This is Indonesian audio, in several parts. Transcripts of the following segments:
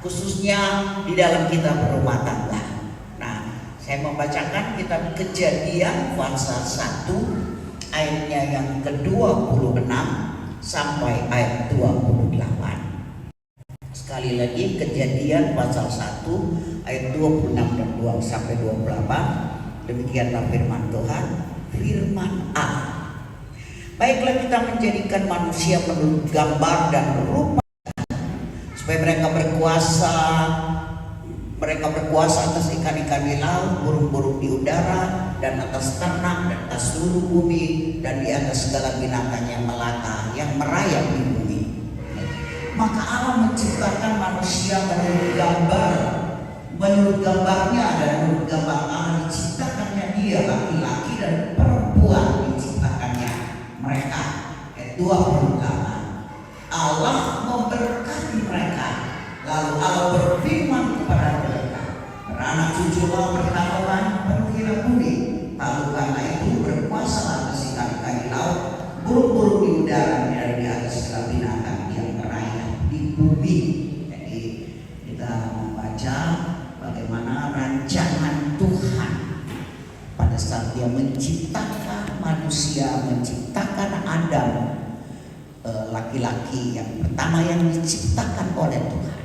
khususnya di dalam kitab rumah tangga. Nah, saya membacakan kitab Kejadian pasal 1 ayatnya yang ke-26 sampai ayat 28. Sekali lagi, Kejadian pasal 1 ayat 26 dan 2 sampai 28. Demikianlah firman Tuhan, firman Allah. Baiklah, kita menjadikan manusia menurut gambar dan rupa, supaya mereka berkuasa atas ikan-ikan di laut, burung-burung di udara, dan atas ternak, dan atas seluruh bumi, dan di atas segala binatang yang melata, yang merayap di bumi. Maka Allah menciptakan manusia menurut gambarnya, dan menurut gambar Allah diciptakannya dia, laki-laki dan perempuan diciptakannya mereka. Ayat 28. Allah memberkati mereka, lalu Allah berfirman kepada mereka, beranak cuculah, bertambahlah, penuhilah bumi, taklukkanlah itu, berkuasalah atas ikan-ikan di laut, burung-burung di udara, dan di atas segala binatang yang merayap di bumi. Jadi kita membaca bagaimana rancangan Tuhan pada saat Dia menciptakan manusia, menciptakan Adam, laki-laki yang pertama yang diciptakan oleh Tuhan.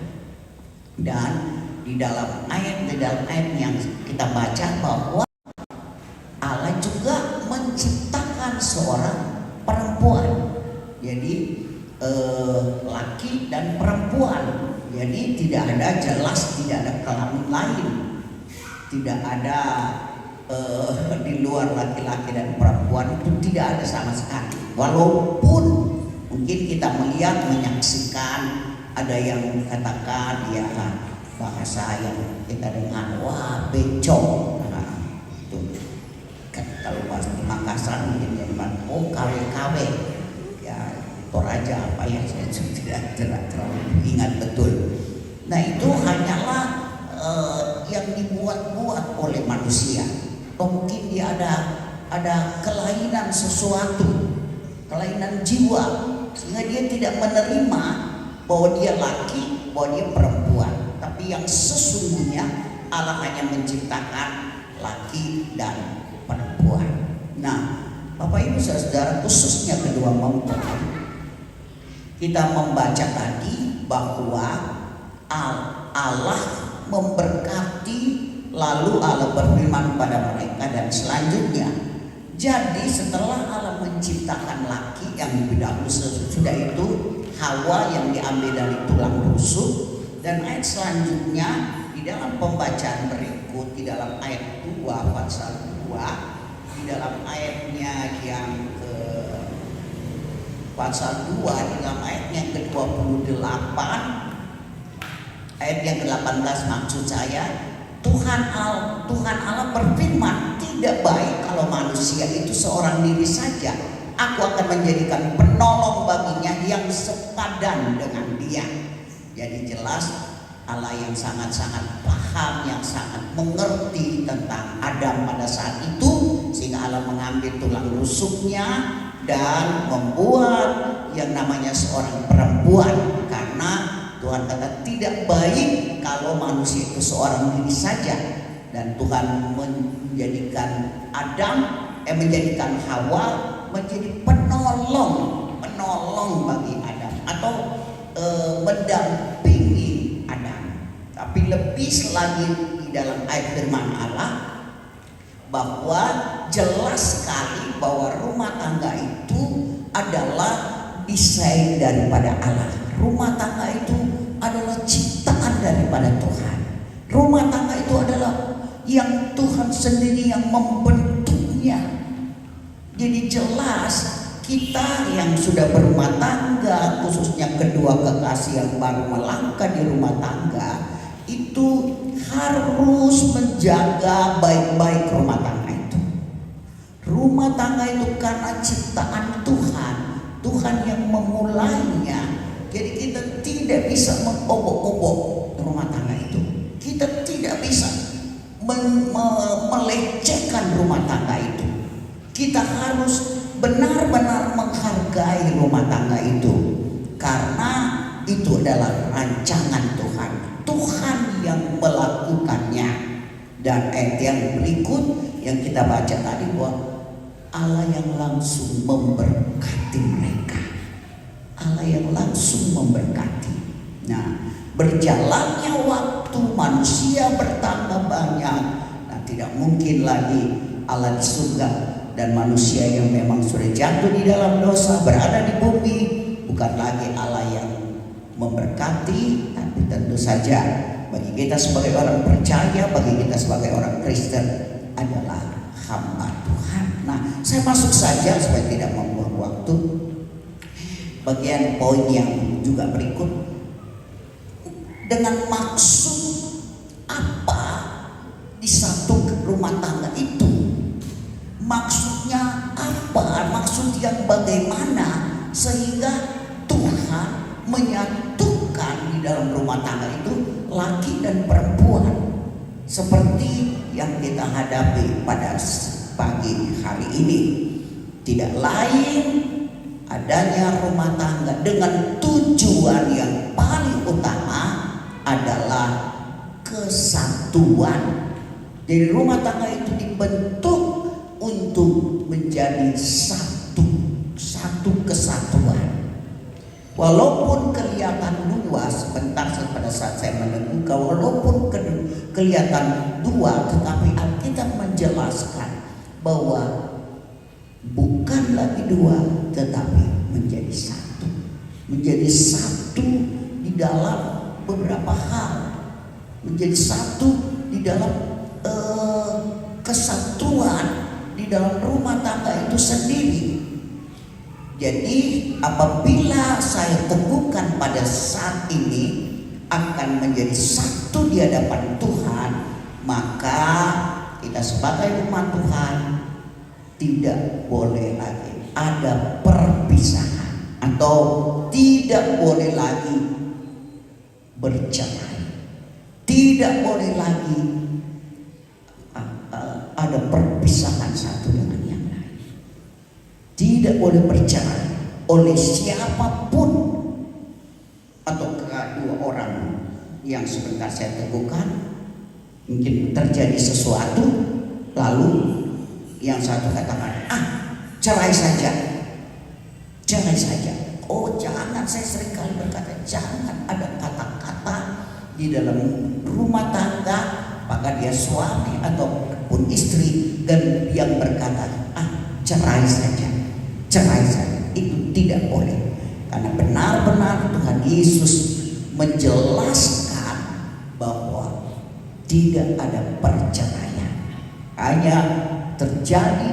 Dan di dalam ayat yang kita baca bahwa Allah juga menciptakan seorang perempuan. Jadi laki dan perempuan. Jadi tidak ada kelamin lain, tidak ada di luar laki-laki dan perempuan, itu tidak ada sama sekali. Walaupun mungkin kita melihat, menyaksikan ada yang katakan ya bahasa yang kita dengar, wah becok. Nah, itu kalau bahasa di Makassar mungkin oh kawe-kawe. Ya Toraja apa ya, saya tidak terlalu ingat betul. Nah, itu hanyalah yang dibuat-buat oleh manusia. Mungkin dia ada kelainan sesuatu, kelainan jiwa, sehingga dia tidak menerima bahwa dia laki, bahwa dia perempuan. Tapi yang sesungguhnya Allah hanya menciptakan laki dan perempuan. Nah, Bapak Ibu Saudara, khususnya kedua mempelai, kita membaca tadi bahwa Allah memberkati, lalu Allah berfirman kepada mereka, dan selanjutnya, jadi setelah Allah menciptakan laki yang lebih dahulu, sudah itu Hawa yang diambil dari tulang rusuk. Dan ayat selanjutnya di dalam pembacaan berikut, di dalam ayat 2 pasal 2, di dalam ayatnya yang ke pasal 2, di dalam ayatnya ke-28, ayat yang ke-18, maksud saya, Tuhan Allah berfirman, tidak baik kalau manusia itu seorang diri saja. Aku akan menjadikan penolong baginya yang sepadan dengan dia. Jadi jelas Allah yang sangat-sangat paham, yang sangat mengerti tentang Adam pada saat itu, sehingga Allah mengambil tulang rusuknya dan membuat yang namanya seorang perempuan. Karena Tuhan kata tidak baik kalau manusia itu seorang diri saja. Dan Tuhan menjadikan menjadikan Hawa menjadi penolong bagi Adam, atau mendampingi Adam. Tapi lebih lagi di dalam ayat firman Allah bahwa jelas sekali bahwa rumah tangga itu adalah desain daripada Allah. Rumah tangga itu adalah ciptaan daripada Tuhan. Rumah tangga itu adalah yang Tuhan sendiri yang membentuknya. Jadi jelas kita yang sudah berumah tangga, khususnya kedua kekasih yang baru melangkah di rumah tangga, itu harus menjaga baik-baik rumah tangga itu. Rumah tangga itu karena ciptaan Tuhan, Tuhan yang memulainya. Jadi kita tidak bisa mengobok-obok rumah tangga itu. Kita tidak bisa melecehkan rumah tangga itu. Kita harus benar-benar menghargai rumah tangga itu, karena itu adalah rancangan Tuhan. Dan ayat yang berikut yang kita baca tadi bahwa Allah yang langsung memberkati mereka. Allah yang langsung memberkati. Nah, berjalannya waktu manusia bertambah banyak. Nah, tidak mungkin lagi Allah di surga dan manusia yang memang sudah jatuh di dalam dosa berada di bumi bukan lagi Allah yang memberkati. Tapi tentu saja bagi kita sebagai orang percaya, bagi kita sebagai orang Kristen adalah hamba Tuhan. Nah, saya masuk saja supaya tidak membuang waktu. Bagian poin yang juga berikut, dengan maksud apa di satu rumah tangga itu? Maksudnya apa? Maksud yang bagaimana sehingga Tuhan menyatukan di dalam rumah tangga itu laki dan perempuan seperti yang kita hadapi pada pagi hari ini. Tidak lain adanya rumah tangga dengan tujuan yang paling utama adalah kesatuan. Jadi rumah tangga itu dibentuk untuk menjadi satu kesatuan. Walaupun kelihatan dua, sebentar pada saat saya menemukan, walaupun kelihatan dua, tetapi Alkitab menjelaskan bahwa bukan lagi dua, tetapi menjadi satu. Menjadi satu di dalam beberapa hal, menjadi satu di dalam kesatuan di dalam rumah tangga itu sendiri. Jadi apabila saya teguhkan pada saat ini akan menjadi satu di hadapan Tuhan, maka kita sebagai umat Tuhan tidak boleh lagi ada perpisahan atau tidak boleh lagi bercerai. Tidak boleh lagi ada perpisahan satu dengan yang lain. Tidak boleh bercerai oleh siapapun atau kedua orang yang sebentar saya teguhkan. Mungkin terjadi sesuatu lalu yang satu katakan, cerai saja, cerai saja. Oh jangan, saya sering kali berkata jangan ada kata-kata di dalam rumah tangga, maka dia suami ataupun istri dan yang berkata cerai saja, cerai saja. Itu tidak boleh, karena benar-benar Tuhan Yesus menjelaskan bahwa tidak ada perceraian, hanya terjadi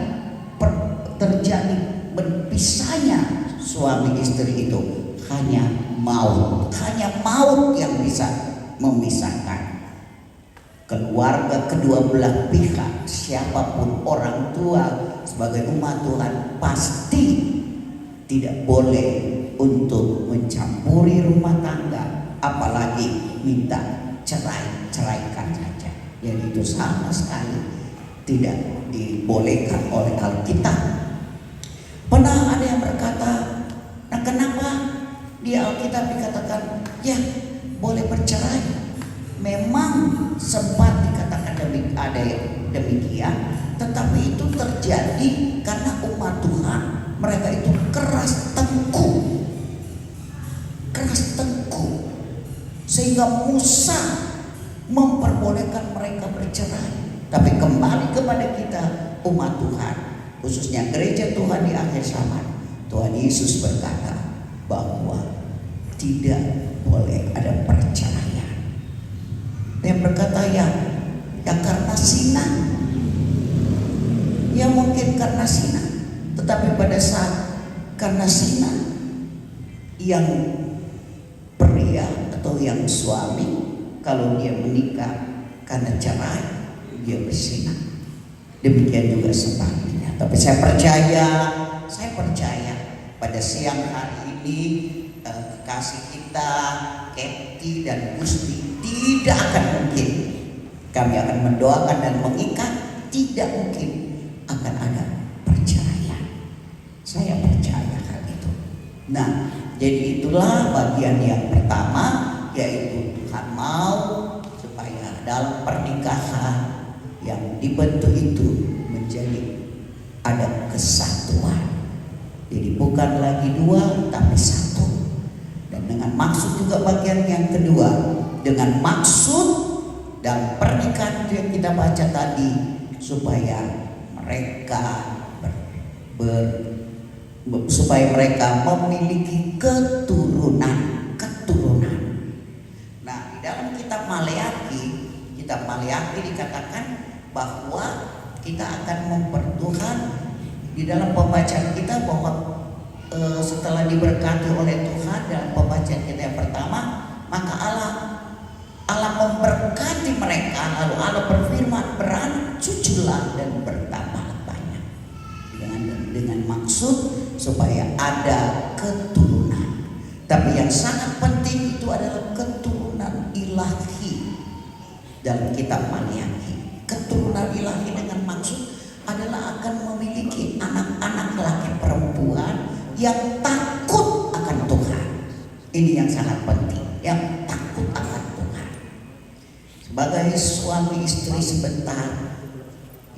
berpisahnya suami istri itu hanya maut yang bisa memisahkan. Keluarga kedua belah pihak, siapapun orang tua sebagai umat Tuhan pasti tidak boleh untuk mencampuri rumah tangga, apalagi minta ceraikan saja. Jadi itu sama sekali tidak dibolehkan oleh Alkitab. Pernah ada yang berkata, nah kenapa di Alkitab dikatakan ya boleh bercerai? Memang sempat dikatakan ada yang demikian, tetapi itu terjadi karena umat Tuhan mereka itu keras tengkuk, sehingga Musa memperbolehkan mereka bercerai. Tapi kembali kepada kita umat Tuhan, khususnya gereja Tuhan di akhir zaman, Tuhan Yesus berkata bahwa tidak boleh ada perceraian. Yang berkata ya karena zina, ya mungkin karena zina, tetapi pada saat karena zina, yang pria atau yang suami kalau dia menikah karena cerai, dia berzina. Demikian juga sebaliknya. Tapi saya percaya pada siang hari ini kasih kita Keti dan Gusti tidak akan mungkin. Kami akan mendoakan dan mengikat, tidak mungkin akan ada perceraian. Saya percaya hal itu. Nah, jadi itulah bagian yang pertama, yaitu Tuhan mau supaya dalam pernikahan yang dibentuk itu menjadi ada kesatuan. Jadi bukan lagi dua tapi satu. Dan dengan maksud juga bagian yang kedua, dengan maksud dan pernikahan yang kita baca tadi, supaya mereka supaya mereka memiliki keturunan. Nah, di dalam kitab Maleakhi dikatakan bahwa kita akan mempertuhan di dalam pembacaan kita bahwa setelah diberkati oleh Tuhan dalam pembacaan kita yang pertama, maka Allah memberkati mereka, lalu Allah berfirman, beranak cuculah dan bertambah banyak, dengan maksud supaya ada keturunan. Tapi yang sangat penting itu adalah keturunan ilahi dalam kitab Maleakhi. Keturunan ilahi dengan maksud adalah akan memiliki anak-anak laki perempuan yang takut akan Tuhan. Ini yang sangat penting, yang takut akan Tuhan. Sebagai suami istri sebentar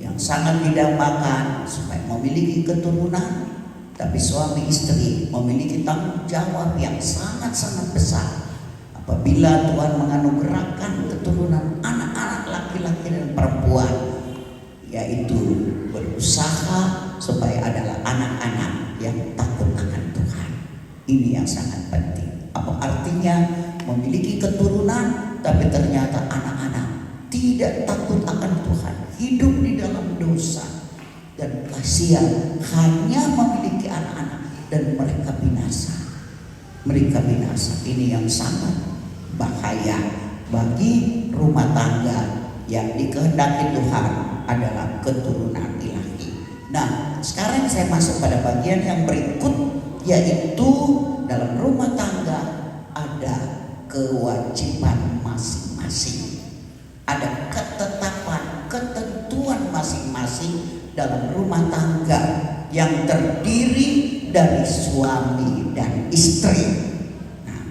yang sangat didambakan supaya memiliki keturunan, tapi suami istri memiliki tanggung jawab yang sangat-sangat besar apabila Tuhan menganugerahkan keturunan anak-anak laki-laki dan perempuan, yaitu berusaha supaya adalah anak-anak yang takut akan Tuhan. Ini yang sangat penting. Apa artinya memiliki keturunan tapi ternyata anak-anak tidak takut akan Tuhan, hidup di dalam dosa dan kasihan, hanya memiliki anak-anak dan mereka binasa. Ini yang sangat bahaya bagi rumah tangga yang dikehendaki Tuhan adalah keturunan ilahi. Nah, sekarang saya masuk pada bagian yang berikut, yaitu dalam rumah tangga ada kewajiban masing-masing, ada ketetapan, ketentuan masing-masing dalam rumah tangga yang terdiri dari suami dan istri. Nah,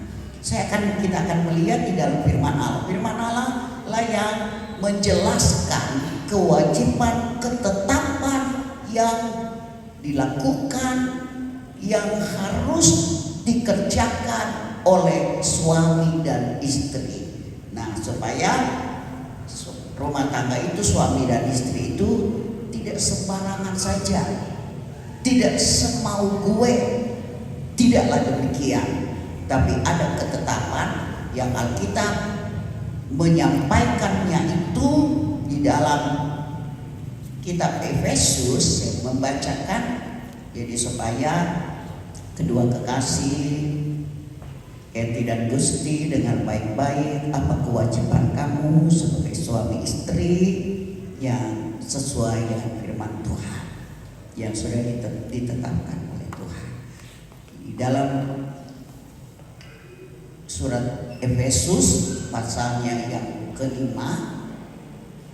kita akan melihat di dalam firman Allah. Firman Allah lah yang menjelaskan kewajiban, ketetapan yang dilakukan, yang harus dikerjakan oleh suami dan istri. Nah, supaya rumah tangga itu, suami dan istri itu tidak sembarangan saja, tidak semau gue, tidaklah demikian. Tapi ada ketetapan yang Alkitab menyampaikannya itu di dalam kitab Efesus yang membacakan, jadi supaya kedua kekasih Eti dan Gusti dengan baik-baik apa kewajiban kamu sebagai suami istri yang sesuai dengan firman Tuhan yang sudah ditetapkan oleh Tuhan. Di dalam surat Efesus pasalnya yang kelima,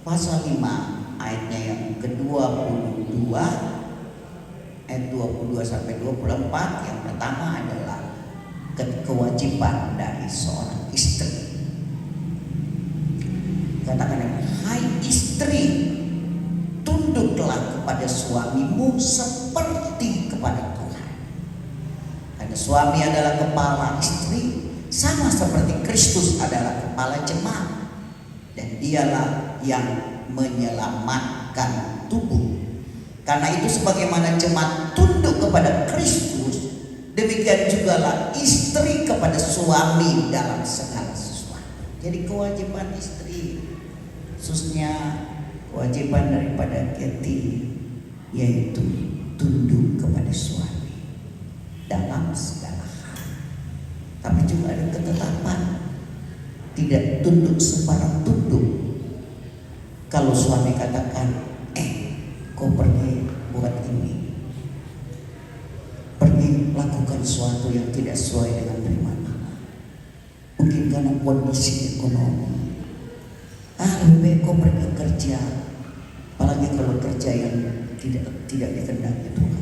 pasal 5 ayatnya yang ke-22 ayat 22 sampai 24, yang pertama adalah kewajiban dari seorang istri. Katakan, hai istri, tunduklah kepada suamimu seperti kepada Tuhan. Karena suami adalah kepala istri, sama seperti Kristus adalah kepala jemaat, dan dialah yang menyelamatkan tubuh. Karena itu sebagaimana jemaat tunduk kepada Kristus, demikian jugalah istri kepada suami dalam segala sesuatu. Jadi kewajiban istri, khususnya kewajiban daripada Keti, yaitu tunduk kepada suami dalam segala hal. Tapi juga ada ketetapan, tidak tunduk sembarang tunduk. Kalau suami katakan, kau pergi buat ini, pergi lakukan sesuatu yang tidak sesuai dengan firman Allah, mungkin karena kondisi ekonomi, lebih baik kau pergi kerja, apalagi kalau kerja yang tidak dikehendaki Tuhan.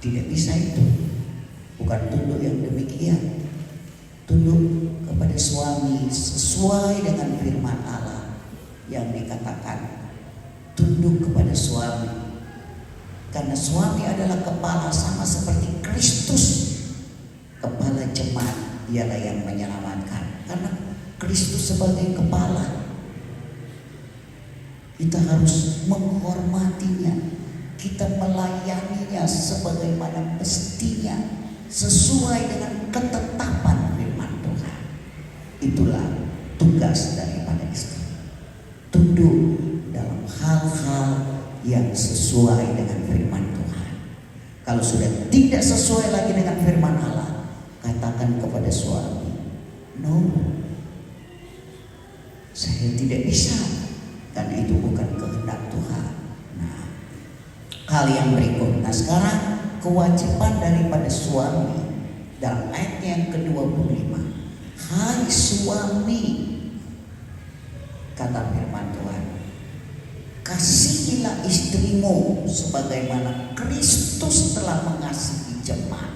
Tidak bisa itu, bukan tunduk yang demikian. Tunduk kepada suami sesuai dengan firman Allah, yang dikatakan tunduk kepada suami, karena suami adalah kepala sama seperti Kristus, kepala jemaat. Dialah yang menyelamatkan. Karena Kristus sebagai kepala, kita harus menghormatinya, kita melayaninya sebagaimana mestinya, sesuai dengan ketetapan firman Tuhan. Itulah tugas daripada istri, tunduk dalam hal-hal yang sesuai dengan firman Tuhan. Kalau sudah tidak sesuai lagi dengan firman Allah, katakan kepada suami, no, saya tidak bisa, karena itu bukan kehendak Tuhan. Nah, hal yang berikut. Nah, sekarang kewajiban daripada suami dalam ayat yang ke-25. Hai suami, kata firman Tuhan, kasihilah istrimu sebagaimana Kristus telah mengasihi jemaat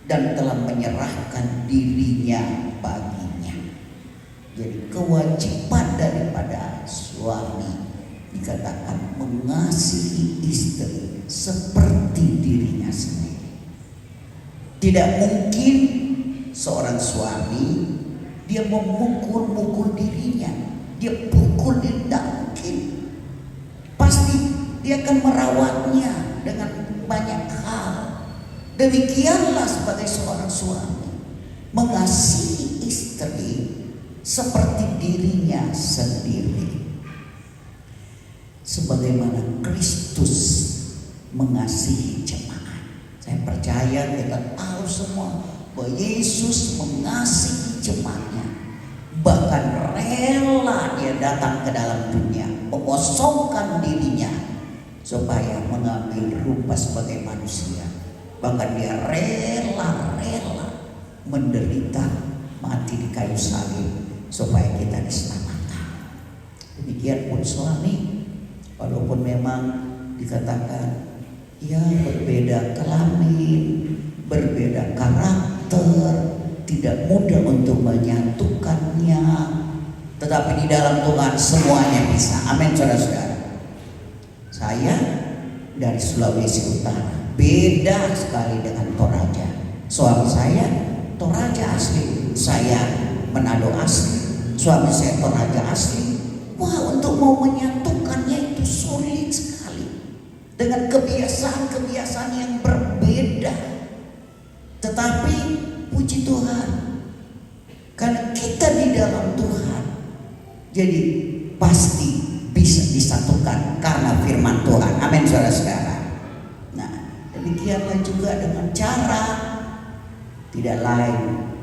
dan telah menyerahkan dirinya baginya. Jadi kewajiban daripada suami dikatakan mengasihi istri seperti dirinya sendiri. Tidak mungkin seorang suami dia memukul dirinya, dia pukul, dia tidak mungkin. Pasti dia akan merawatnya dengan banyak hal. Demikianlah sebagai seorang suami mengasihi istri seperti dirinya sendiri, sebagaimana Kristus mengasihi jemaat. Saya percaya kita tahu semua bahwa Yesus mengasihi jemaatnya, bahkan rela dia datang ke dalam dunia, mengosongkan dirinya supaya mengambil rupa sebagai manusia. Bahkan dia rela menderita, mati di kayu salib supaya kita diselamatkan. Demikian pun suami, walaupun memang dikatakan ya berbeda kelamin, berbeda karakter, tidak mudah untuk menyatukannya, tetapi di dalam Tuhan semuanya bisa. Amin, saudara-saudara. Saya dari Sulawesi Utara, beda sekali dengan Toraja. Suami saya Toraja asli, saya Manado asli, suami saya Toraja asli. Wah, untuk mau menyatukannya itu sulit sekali, dengan kebiasaan-kebiasaan yang berbeda. Tetapi puji Tuhan, karena kita di dalam Tuhan, jadi pasti bisa disatukan karena firman Tuhan. Amin, saudara-saudara. Nah, demikianlah juga dengan cara tidak lain,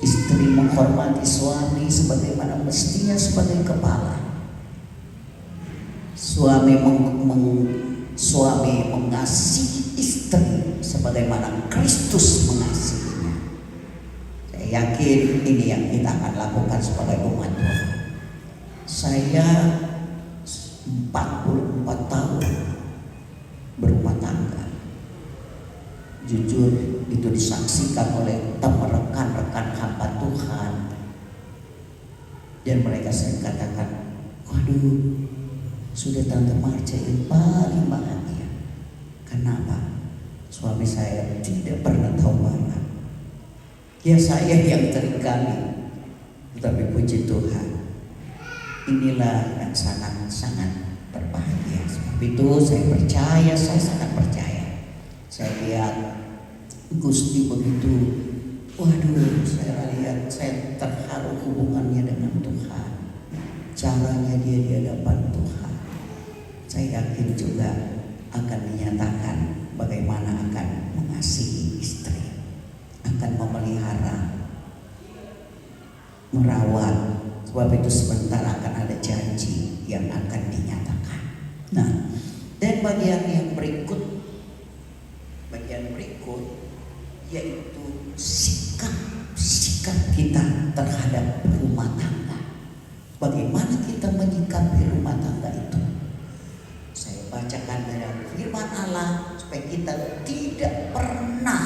istri menghormati suami sebagaimana mestinya sebagai kepala. Suami mengasihi istri sebagaimana Kristus mengasihinya. Saya yakin ini yang kita akan lakukan sebagai umat Tuhan. Saya 44 tahun berumah tangga. Jujur itu disaksikan oleh rekan-rekan hamba Tuhan, dan mereka sering katakan, waduh, sudah Tante Marcia yang paling bahagia. Kenapa? Suami saya tidak pernah tahu marah. Ya saya yang terikali, tetapi puji Tuhan, inilah yang sangat-sangat berbahagia. Sebab itu saya percaya, saya sangat percaya. Saya lihat Gusti begitu, waduh, saya lihat, saya terharu hubungannya dengan Tuhan, caranya dia di hadapan Tuhan. Saya yakin juga akan dinyatakan bagaimana akan mengasihi istri, akan memelihara, merawat. Sebab itu sebentar akan ada janji yang akan dinyatakan. Nah, dan bagian berikut yaitu sikap kita terhadap rumah tangga. Bagaimana kita menyikapi rumah tangga itu? Saya bacakan dari firman Allah supaya kita tidak pernah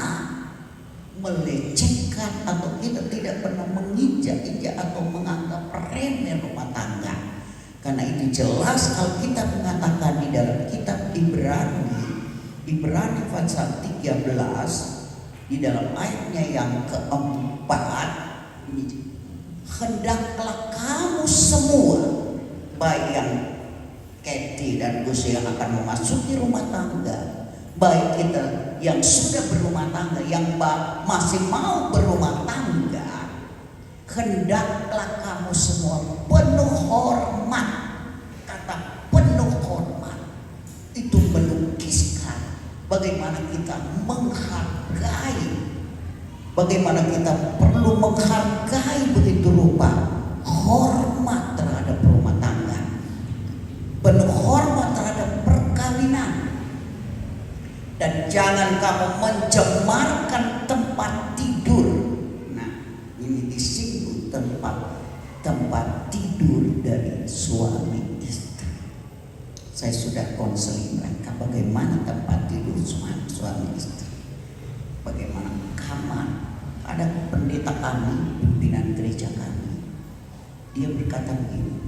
melecehkan atau kita tidak pernah menginjak-injak atau menganggap remeh rumah tangga. Karena itu jelas Alkitab mengatakan di dalam kitab Ibrani pasal 13 di dalam ayatnya yang keempat, hendaklah kamu semua, baik yang Kathy dan Gus yang akan memasuki rumah tangga, baik kita yang sudah berumah tangga, yang masih mau berumah tangga, hendaklah kamu semua penuh hormat. Kata penuh hormat itu melukiskan bagaimana kita menghargai, bagaimana kita perlu menghargai begitu rupa hormat terhadap rumah tangga, penuh hormat terhadap perkawinan. Dan jangan kamu mencemarkan tempat tidur. Nah, ini disinggung tempat tidur dari suami istri. Saya sudah konseling mereka bagaimana tempat tidur suami istri, bagaimana kamar. Ada pendeta kami, pimpinan gereja kami, dia berkata begini,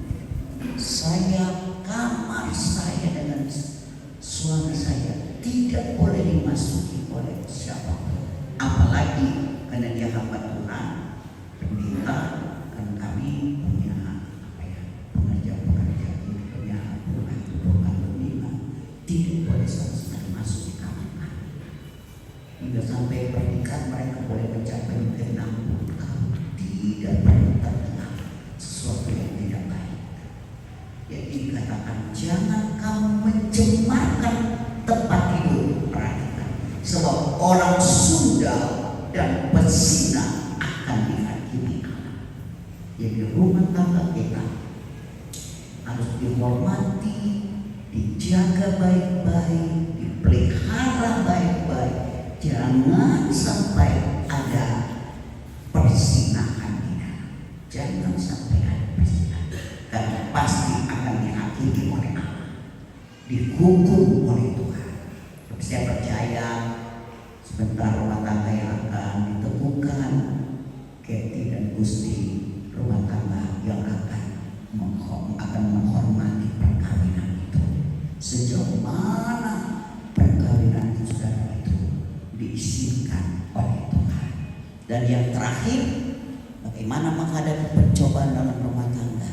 kamar saya dengan suami saya tidak boleh dimasuki oleh siapapun, apalagi karena dia hamba Tuhan, pendeta, kan kami punya pengerja ini, punya program pembina, tidak boleh sama sekali masuk di kamar kami. Hingga sampai pernikahan mereka boleh mencapai 60 tahun tidak pernah terdengar sesuatu yang tidak baik. Jadi dikatakan jangan kamu mencemarkan tempat tidur. Perhatikan, sebab orang sundal dan pezina akan dihakimi Allah. Jadi rumah tangga kita harus dihormati, dijaga baik-baik, dipelihara baik-baik. Jangan sampai ada persinahan di dalam. Jangan sampai ada persinahan, karena pasti akan dihakimi oleh Allah, dihukum oleh Tuhan. Saya percaya sebentar rumah tangga yang akan ditemukan Kathy dan Gusti, rumah tangga yang akan menghormati perkawinan itu. Sejauh mana perkawinan saudara itu diizinkan oleh Tuhan. Dan yang terakhir, bagaimana menghadapi pencobaan dalam rumah tangga.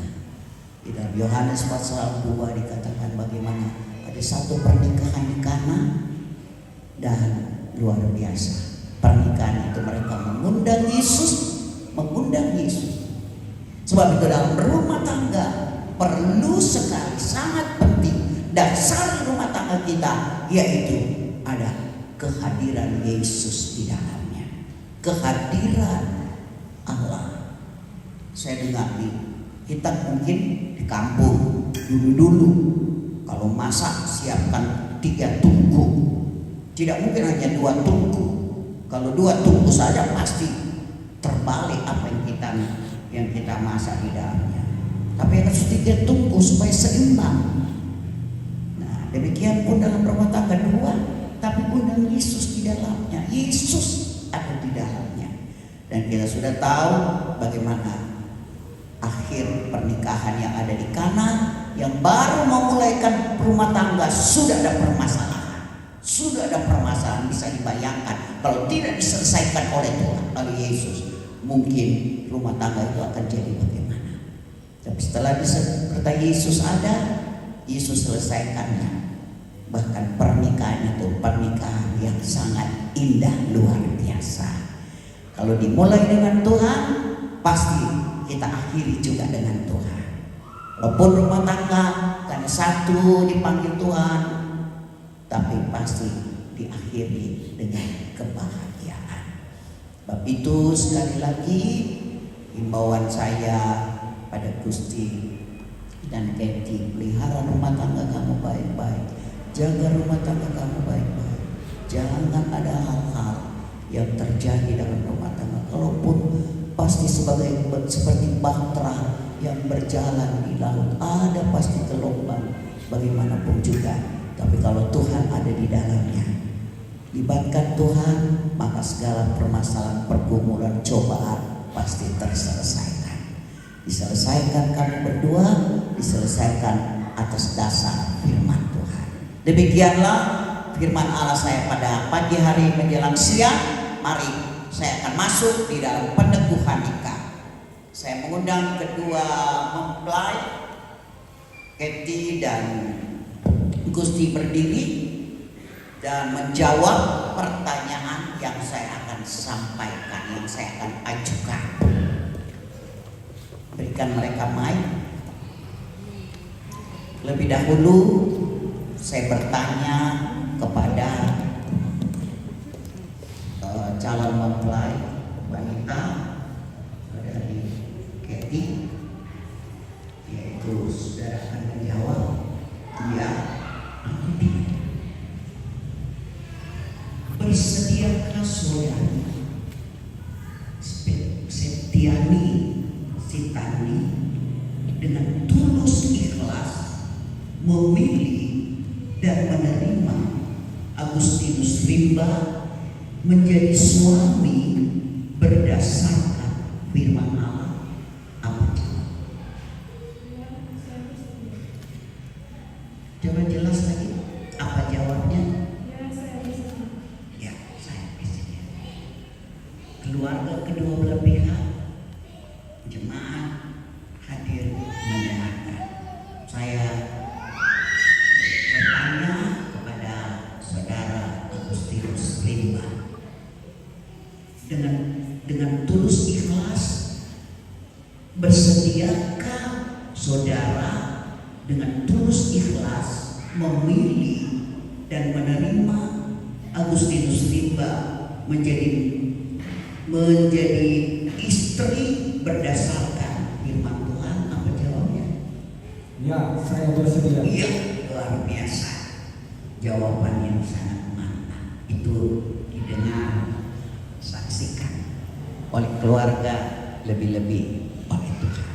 Di dalam Yohanes pasal 2 dikatakan bagaimana ada satu pernikahan di Kana dan luar biasa. Pernikahan itu mereka mengundang Yesus. Sebab itu dalam rumah tangga perlu sekali, sangat penting dasar rumah tangga kita, yaitu ada kehadiran Yesus di dalamnya, kehadiran Allah. Saya dengar kita mungkin di kampung dulu kalau masak siapkan 3 tungku, tidak mungkin hanya 2 tungku. Kalau 2 tungku saja pasti terbalik apa yang kita masak di dalamnya. Tapi harus 3 tungku supaya seimbang. Nah, demikian pun dalam rumah tangga 2, tapi undang Yesus di dalamnya. Yesus ada di dalamnya. Dan kita sudah tahu bagaimana akhir pernikahan yang ada di Kana, yang baru memulaikan rumah tangga sudah ada permasalahan, bisa dibayangkan kalau tidak diselesaikan oleh Tuhan, oleh Yesus, mungkin rumah tangga itu akan jadi bagaimana. Tapi setelah kata Yesus ada, Yesus selesaikannya. Bahkan pernikahan itu pernikahan yang sangat indah, luar biasa. Kalau dimulai dengan Tuhan, pasti kita akhiri juga dengan Tuhan. Walaupun rumah tangga karena satu dipanggil Tuhan, tapi pasti diakhiri dengan kebahagiaan. Sebab itu sekali lagi himbauan saya pada Gusti dan Kathy, pelihara rumah tangga kamu baik-baik, jaga rumah tangga kamu baik-baik. Jangan ada hal-hal yang terjadi dalam rumah tangga. Kalaupun pasti seperti bahtera yang berjalan di laut, ada pasti gelombang bagaimanapun juga. Tapi kalau Tuhan ada di dalamnya, libatkan Tuhan, maka segala permasalahan, pergumulan, cobaan pasti terselesaikan. Diselesaikan kamu berdua, diselesaikan atas dasar firman Tuhan. Demikianlah firman Allah saya pada pagi hari menjelang siang. Mari saya akan masuk di dalam peneguhan ikat. Saya mengundang kedua mempelai, Kathy dan Gusti, berdiri dan menjawab pertanyaan yang saya akan sampaikan, yang saya akan ajukan. Berikan mereka mic. Lebih dahulu saya bertanya kepada calon mempelai wanita dari Kathy, yaitu saudara akan menjawab iya atau tidak. Bersediakah saudara Septiani Sitani dengan tulus ikhlas memilih dan menerima Agustinus Rimba menjadi suami berdasarkan firman Allah? Apa jawab? Coba jelas lagi apa jawabnya? Ya, saya bersedia. Keluarga kedua belah pihak, jemaat hadir mendengarkan. Saya bertanya kepada saudara Agustinus Rimba, dengan tulus ikhlas bersediakah saudara dengan tulus ikhlas memilih dan menerima Agustinus Rimba menjadi istri berdasarkan firman Tuhan? Apa jawabnya? Ya, saya bersedia. Iya, luar biasa. Jawaban yang sangat mantap. Itu didengar, saksikan oleh keluarga, lebih-lebih oleh Tuhan.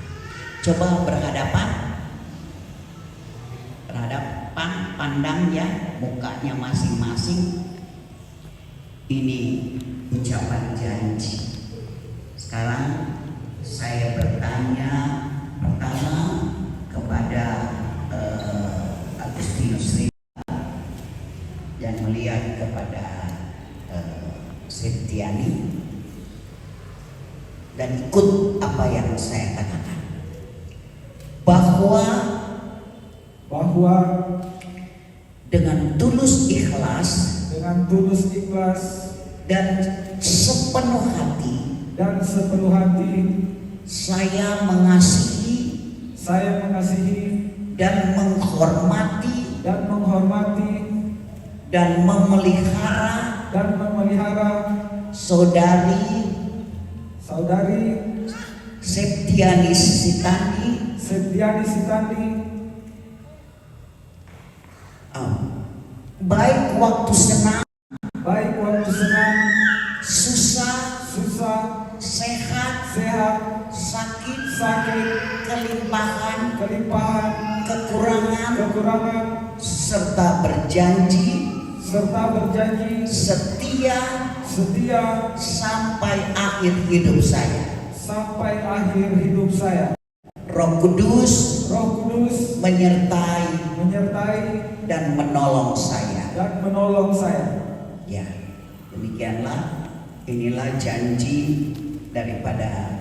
Coba berhadapan, pandang ya mukanya masing-masing. Ini ucapan janji. Sekarang saya bertanya pertama kepada Agustinus Rimba dan melihat kepada Septiani dan ikut apa yang saya katakan, bahwa dengan tulus ikhlas dan sepenuh hati saya mengasihi dan menghormati dan memelihara saudari Septiani Sitani baik waktu senang, susah, sehat, sakit, kelimpahan, kekurangan, serta berjanji setia sampai akhir hidup saya. Roh Kudus menyertai dan menolong saya. Ya, demikianlah, inilah janji daripada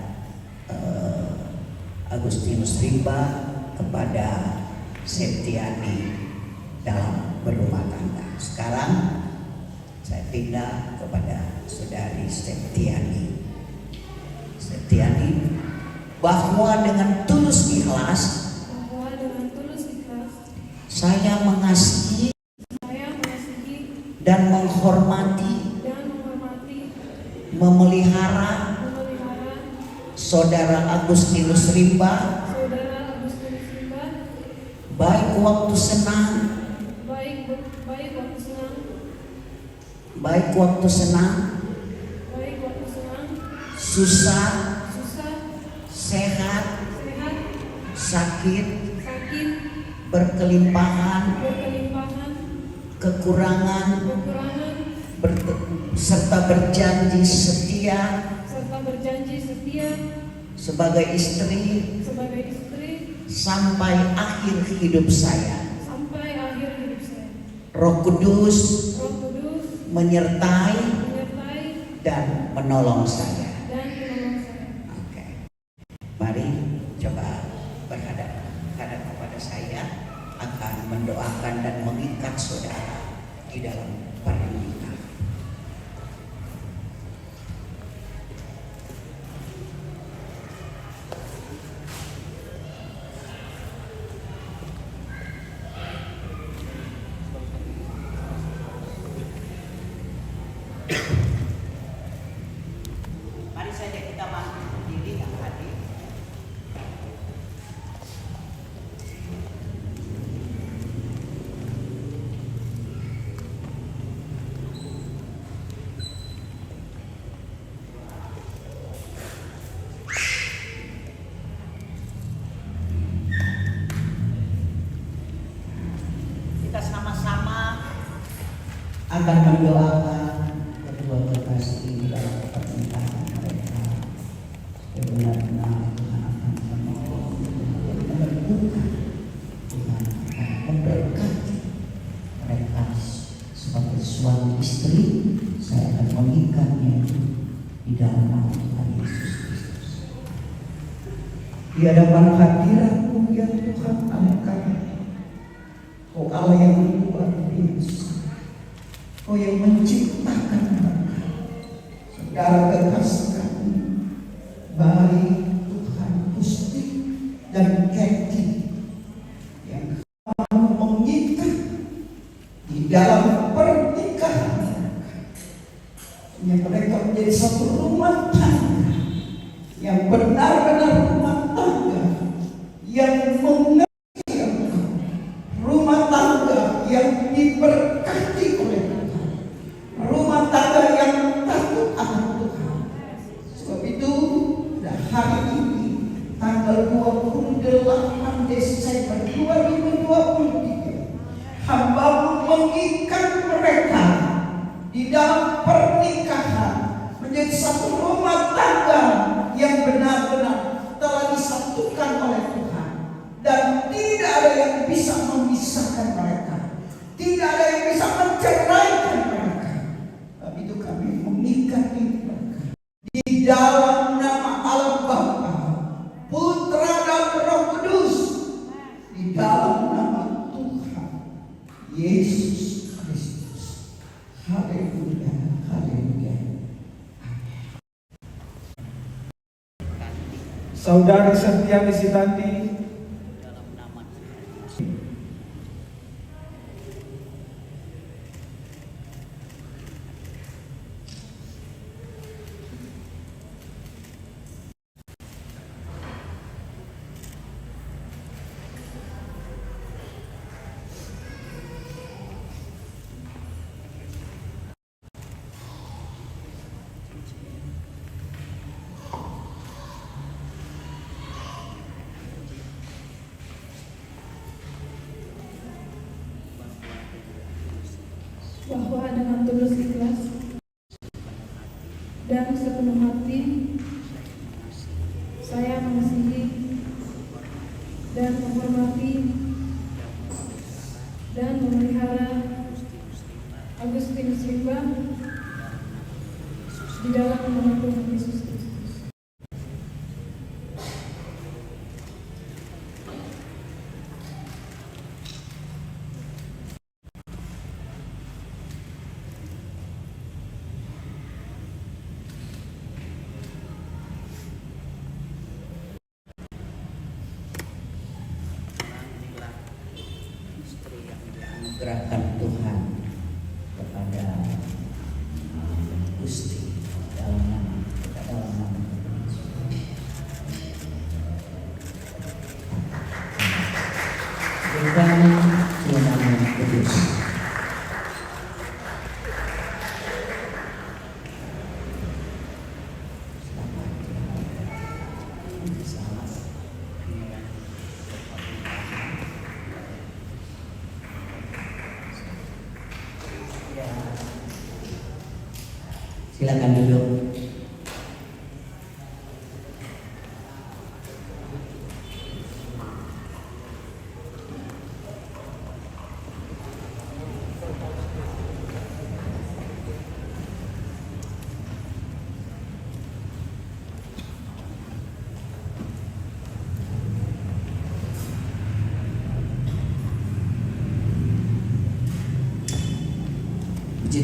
Agustinus Rimba kepada Septiani dalam berumah tangga. Sekarang saya pindah kepada saudari Septiani, bahwa dengan tulus ikhlas saya mengasihi dan menghormati, memelihara saudara Agustinus Rimba baik waktu senang, susah, sehat, sakit, berkelimpahan, kekurangan, serta berjanji setia sebagai istri sampai akhir hidup saya. Roh Kudus menyertai dan menolong saya. Oke. Mari coba berhadap kepada saya, akan mendoakan dan mengikat saudara di dalam pernikahan. Mari saja kita bangkit berdiri yang hadir. Kita sama-sama akan mendoakan kedua kekasih dalam pernikahan mereka. Benar-benar Tuhan akan menolong, meneguhkan, Tuhan akan memberkati mereka sebagai suami istri. Saya akan mengikatnya di dalam nama Tuhan Yesus Kristus. Di hadapan hadirat-Mu ya Tuhan Allah kami, Oh Allah yang luar biasa, Oh yang menciptakan mereka, saudara kekasih kami, baik Tuhan Gusti dan Keti, yang kamu mengikat di dalam pernikahan mereka, yang mereka menjadi satu rumah tangga yang benar-benar rumah tangga yang mengerti Engkau, rumah tangga yang diberkati oleh Tuhan, rumah tangga yang takut akan Tuhan. Sebab itu pada hari ini tanggal 28 Desember 2023, hamba-Mu mengikat mereka di dalam pernikahan menjadi satu rumah tangga yang benar-benar telah disatukan oleh Tuhan, dan tidak ada yang bisa memisahkan mereka, tidak ada yang bisa menceraikan mereka. Tapi itu kami mengikat mereka di dalam nama Allah Bapa, Putra dan Roh Kudus, di dalam nama Tuhan Yesus Kristus. Haleluya, haleluya. Saudari Septiani Sitanti, Dalam nama bahwa dengan tulus ikhlas dan sepenuh hati saya mengasihi dan menghormati dan memelihara Agustinus Rimba di dalam nama Tuhan Yesus Kristus. inilah istri yang dianugerahkan Tuhan kepada Gusti dalam nama Tuhan yang kudus. Silakan duduk.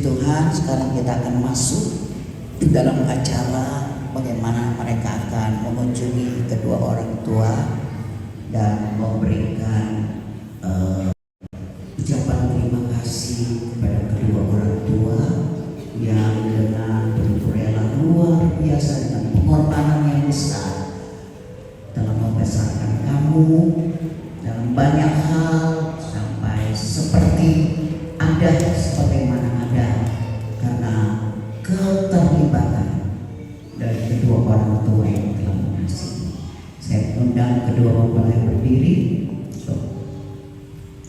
Tuhan, sekarang kita akan masuk di dalam acara bagaimana mereka akan mengunjungi kedua orang tua dan memberikan ucapan terima kasih kepada kedua orang tua yang dengan begitu rela luar biasa dengan pengorbanan yang besar dalam membesarkan kamu dalam banyak hal sampai seperti ada sebagaimana ada karena keterlibatan dari kedua orang tua yang telah mengasihi. Saya undang kedua mempelai berdiri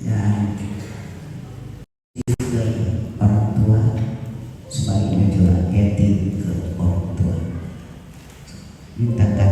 dan ke orang tua, sebaliknya juga Getty ke orang tua. Mintakan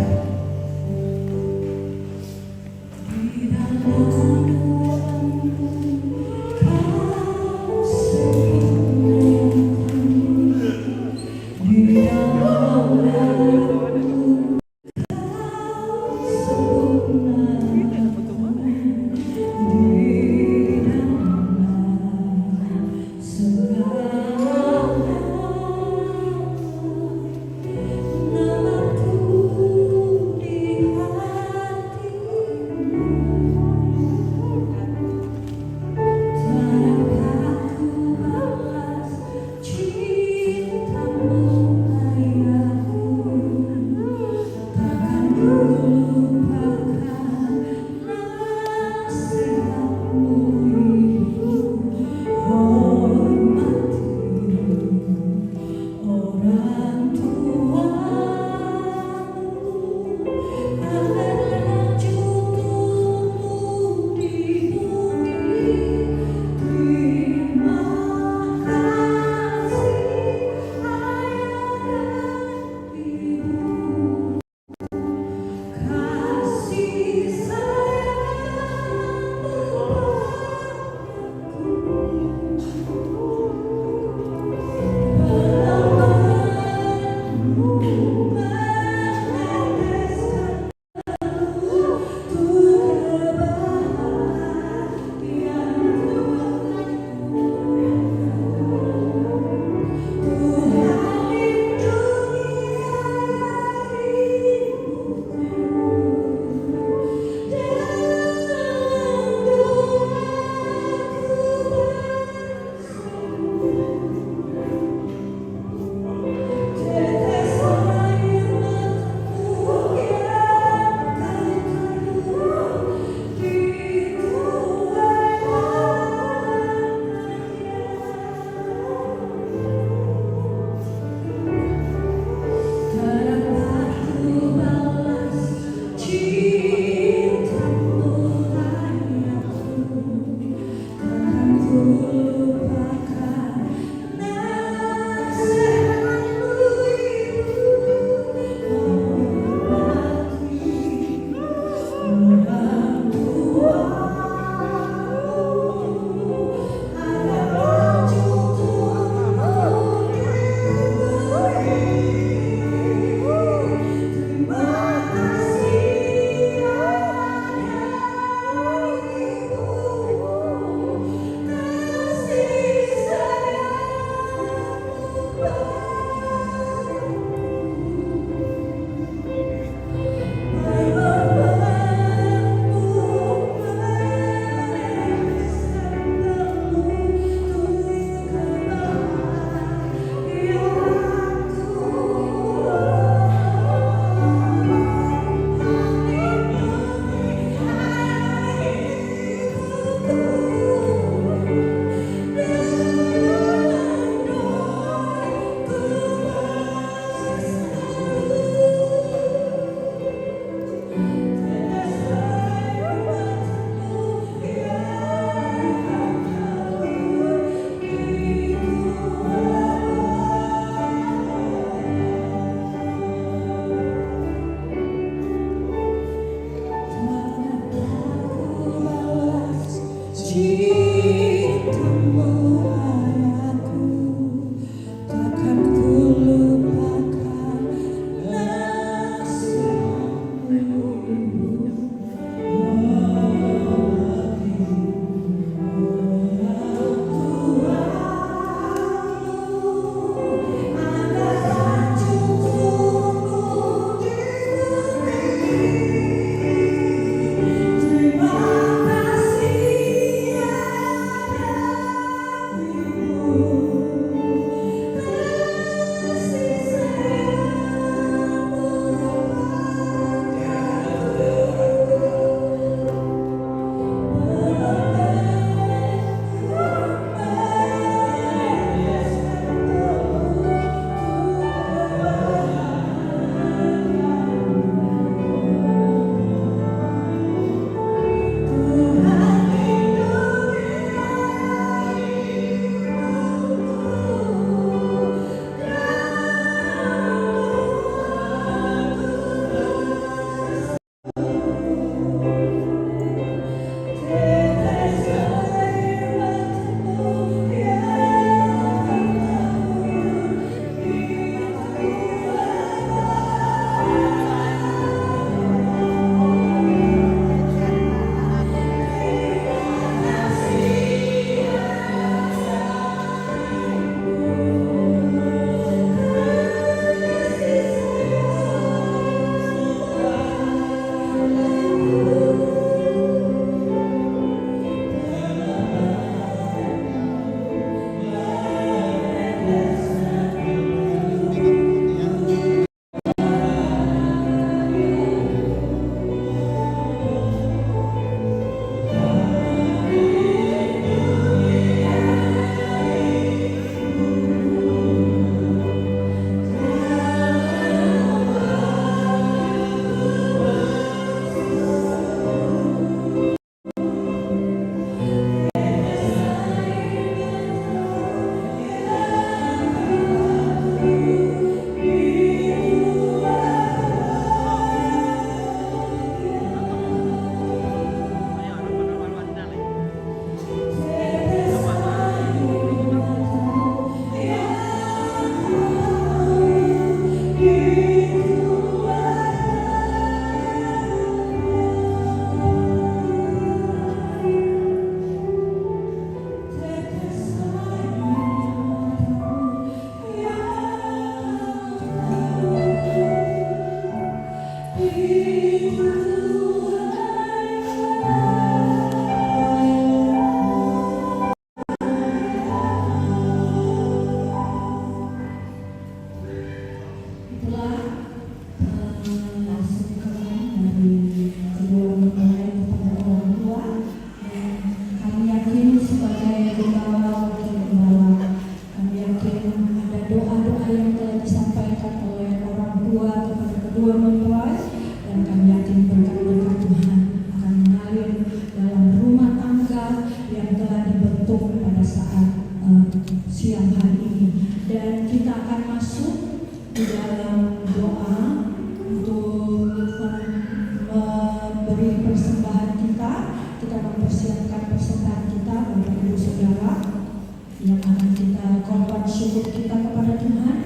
yang akan kita korban syukur kita kepada Tuhan,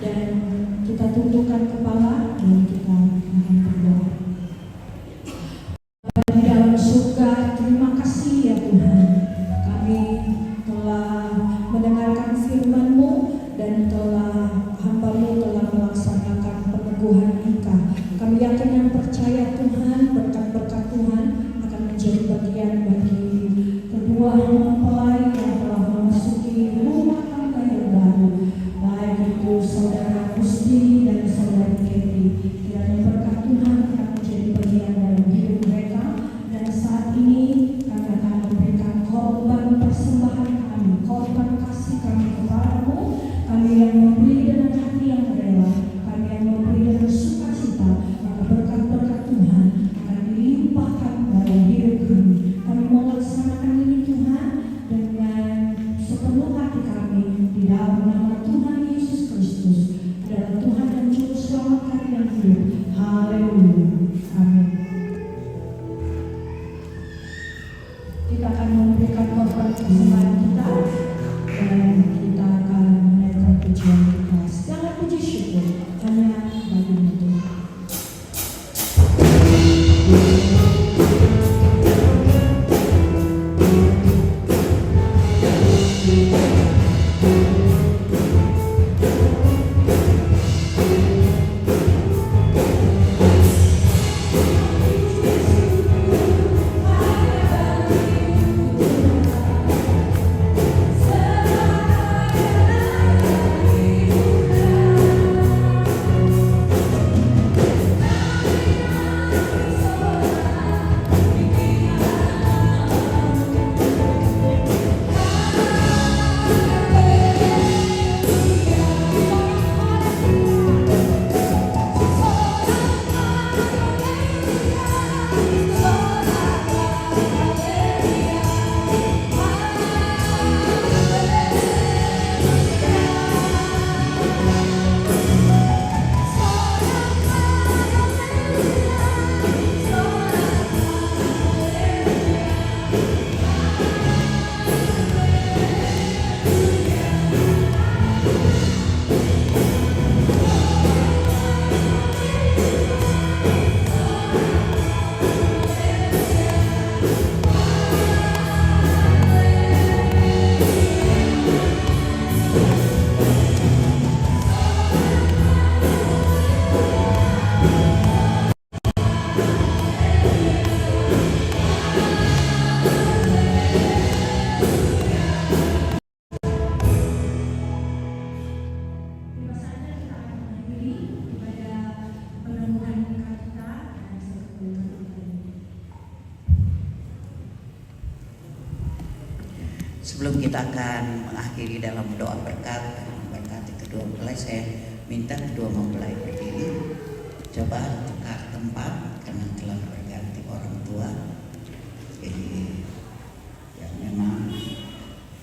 dan kita tundukkan kepala dan kita akan berdoa. Bapa di dalam surga, terima kasih ya Tuhan, kami telah mendengarkan firman-Mu dan hamba-Mu telah melaksanakan peneguhan Engkau. Kami yakin dan percaya Tuhan, berkat-berkat Tuhan akan menjadi bagian bagi kedua mempelai yang telah memasuki rumah tangga yang baru, baik itu saudara Gusti dan saudara Keti. Kiranya berkat Tuhan akan menjadi bagian dalam hidup mereka, dan saat ini kami akan memberikan korban persembahan kami, korban kasih kami kepadamu. Kami yang memberi dengan hati yang rela, kami yang memberi dengan sukacita, maka berkat-berkat Tuhan akan dilimpahkan dalam hidup kami. Kami melaksanakan ini Tuhan dengan sepenuh hati kami di dalam nama Tuhan Yesus Kristus, adalah Tuhan dan Juru Selamat kami yang hidup. Haleluya. Amin. Kita akan memberikan korban persembahan kita, dan kita akan menaikkan pujian kita. Segala puji syukur hanya bagi Tuhan. Sebelum kita akan mengakhiri dalam doa berkat dan memberkati kedua mempelai, saya minta kedua mempelai berdiri. Coba tukar tempat karena telah berganti orang tua. Jadi yang memang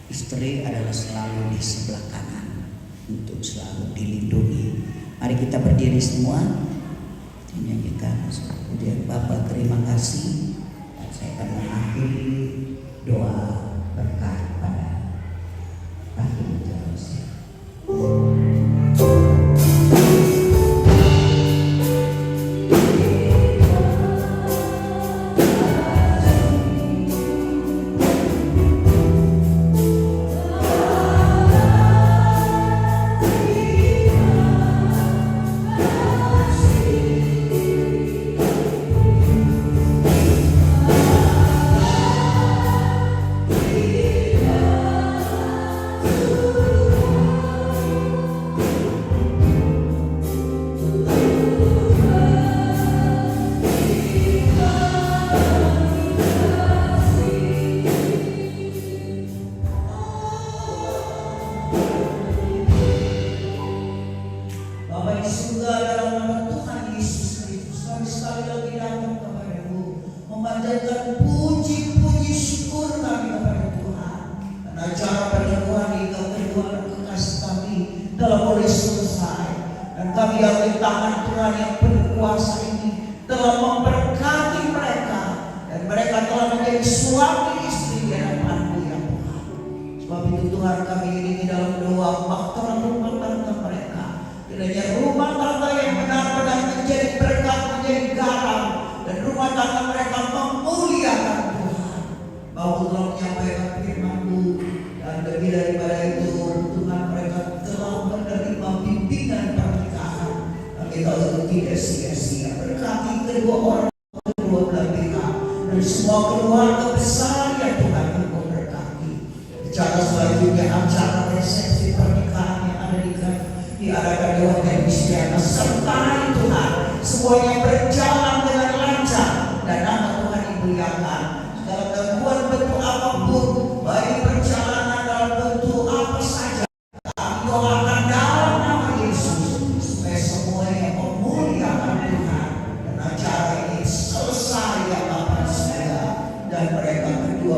istri adalah selalu di sebelah kanan untuk selalu dilindungi. Mari kita berdiri semua, menyanyikan kemudian Bapa terima kasih. Saya akan mengakhiri doa berkat pada akhir terus. Sebab itu Tuhan kami iringi dalam doa faktor rumah tangga mereka. Kiranya rumah tangga yang benar-benar menjadi berkat, menjadi garam, dan rumah tangga mereka memuliakan Tuhan. Bahwa Tuhan menyampaikan firman-Mu, dan lebih daripada itu Tuhan mereka telah menerima bimbingan pernikahan. Kami tahu itu tidak sia-sia. Berkati kedua orang, kedua belah pihak, dan semua keluarga besar yang Tuhan Engkau berkati. Bicara selanjutnya acara resepsi pernikahan yang ada diadakan di Hotel Istiana, sertai Tuhan semuanya berjalan dengan lancar dan nama Tuhan dimuliakan. Segala gangguan bentuk apapun, baik perjalanan dalam bentuk apa saja, kami doakan dalam nama Yesus supaya semuanya memuliakan Tuhan dan acara ini selesai ya Bapa surga, dan mereka kedua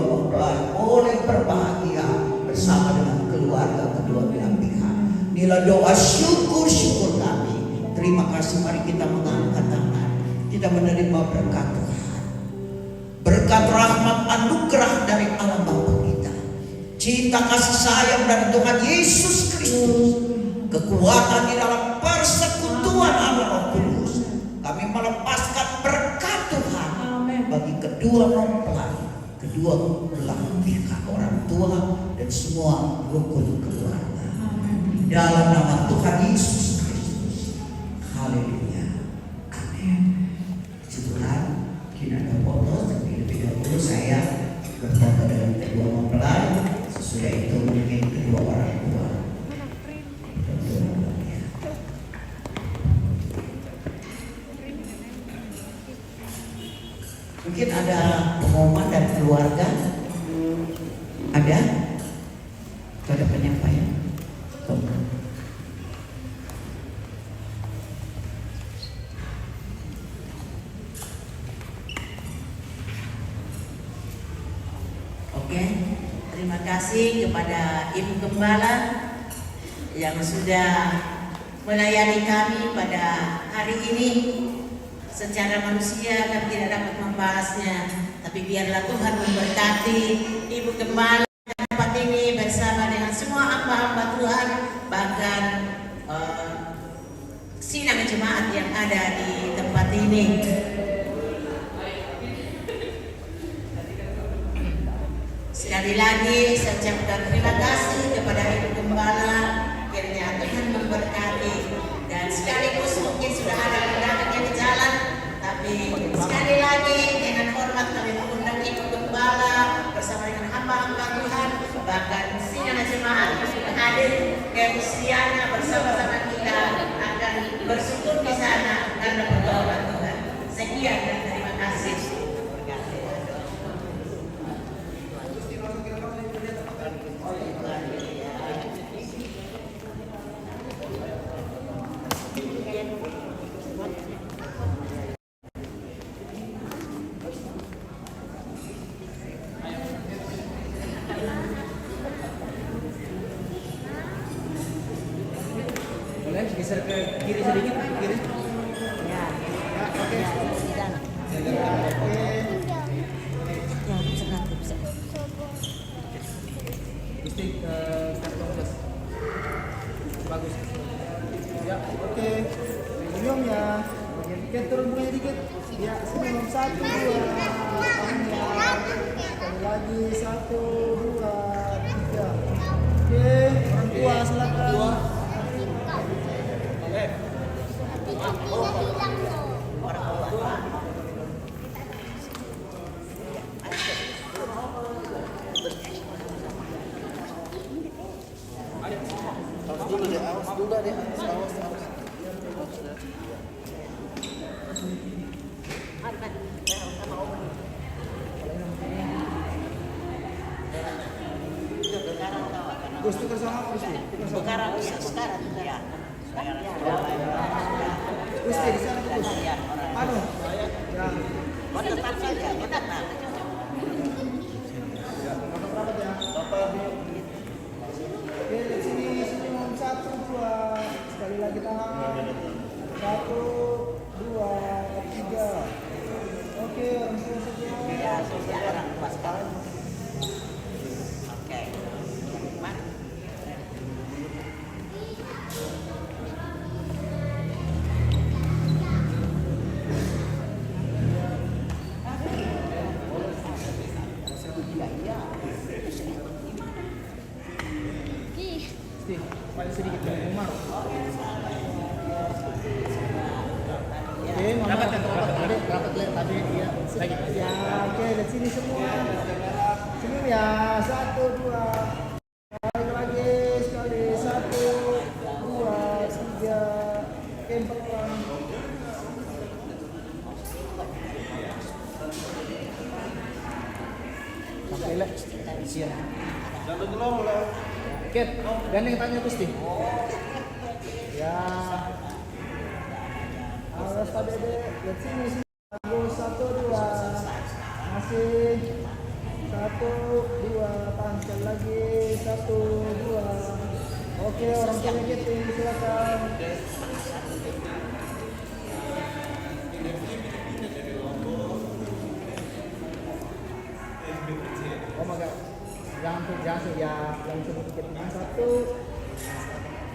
boleh berbahagia bersama dengan keluarga kedua belah pihak. Inilah doa syukur kami. Terima kasih, mari kita mengangkat tangan. Kita menerima berkat Tuhan. Berkat rahmat anugerah dari Allah Bapa kita. Cinta kasih sayang dari Tuhan Yesus Kristus. Kekuatan di dalam persekutuan Allah Roh Kudus. Kami melepaskan berkat Tuhan bagi kedua mempelai, kedua belah pihak, orang tua dan semua rukun keluarga. Dalam nama Tuhan Yesus Kristus. Haleluya. Amin. Tuhan, kita ada foto, tapi lebih dahulu saya berfoto dengan kedua mempelai. Sesudah itu mungkin kedua orang tua. Mungkin ada pengumuman dan keluarga. Ada? Ada penyampaian. Oke, terima kasih kepada Ibu Gembala yang sudah melayani kami pada hari ini. Secara manusia kami tidak dapat membahasnya, tapi biarlah Tuhan memberkati Ibu Gembala tempat ini bersama dengan semua hamba-hamba Tuhan, bahkan sidang jemaat yang ada di tempat ini. Sekali lagi saya ucapkan terima kasih kepada Ibu Gembala, kiranya Tuhan memberkati, dan sekaligus mungkin sudah ada undangan yang di jalan, tapi sekali lagi dengan hormat kami mengundang Ibu Gembala bersama dengan hamba-hamba Tuhan, bahkan sidang jemaat yang sudah hadir ke Istiana bersama-sama kita akan bersyukur di sana karena pertolongan Tuhan. Sekian dan terima kasih. Boleh geser ke kiri sedikit, kiri. Ya, Oke. Gusti kartu plus. Bagus. Ya, oke. Minum ya. Bagian turun mulai dikit. Ya, sebelum 1, 2, sekali lagi 1, 2, 3. Oke, orang tua silakan. Gus tukar sama Gusti. sekarang ya. Gusti di sana Gus. Aduh. Ya. Oh, tetap saja, tetap. Nomor berapa ya? Bapak. Oke, di sini senyum 1, 2. Sekali lagi tangan. 1, 2, 3. Oke, orang tua senyum. Ya, sosial orang tua sekarang. Oke. Mana? Ya, oke, dari sini semua. Senyum ya, 1, 2. Tarik lagi sekali, 1, 2, 3. Oke, 4 orang. Sampai lek. Siap. Satu dulu mulai. Oke, gandeng tanya Gusti. Ya. Awas Pak Dede, lihat sini. Bagus, 1, 2. Masih 1, 2. Tahan sekali lagi, 1, 2. Oke, orang tuanya keting, silakan. Oh my god, jangan ya, langsung keting. 1.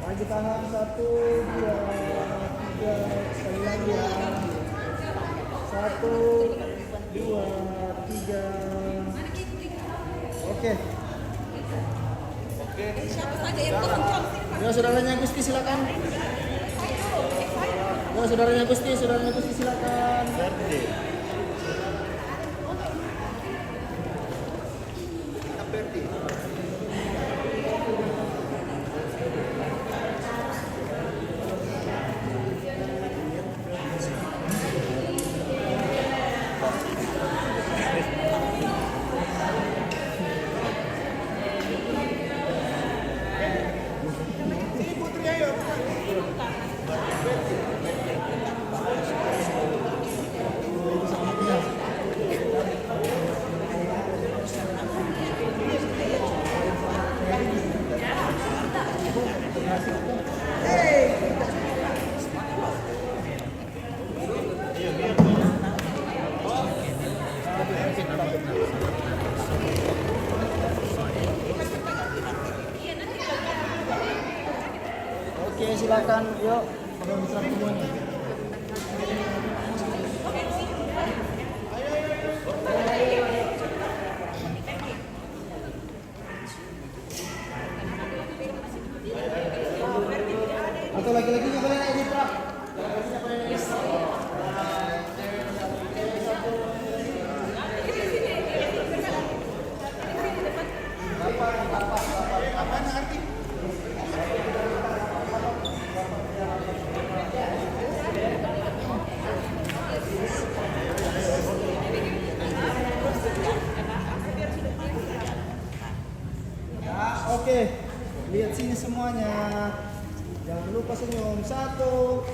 Lagi tahan, 1, 2, 3. Sekali lagi ya. 1, 2, 3. Oke. Ya saudaranya Gusti silakan. Ya saudaranya Gusti silakan. Oke, silakan. Yuk. Atau lagi-lagi yang boleh naik di Pak. Oke, lihat sini semuanya. Jangan lupa senyum. 1,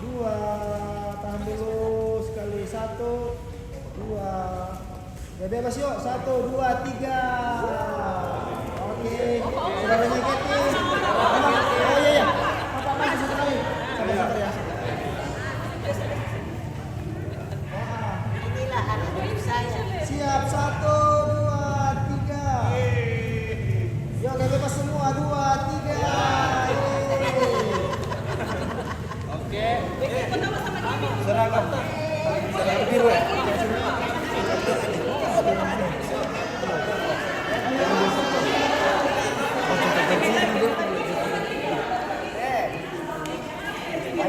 2. Tahan dulu sekali. 1, 2. Ya bebas yuk. 1, 2, 3. Oke. Saudaranya Keti. Oh iya ya. Apa lagi satu lagi? Sabar ya. Inilah anak hidup saya. Siap. 1, 2, 3. Yuk bebas semua. 2, 3. Oke. Seragam. Seragam biru ya.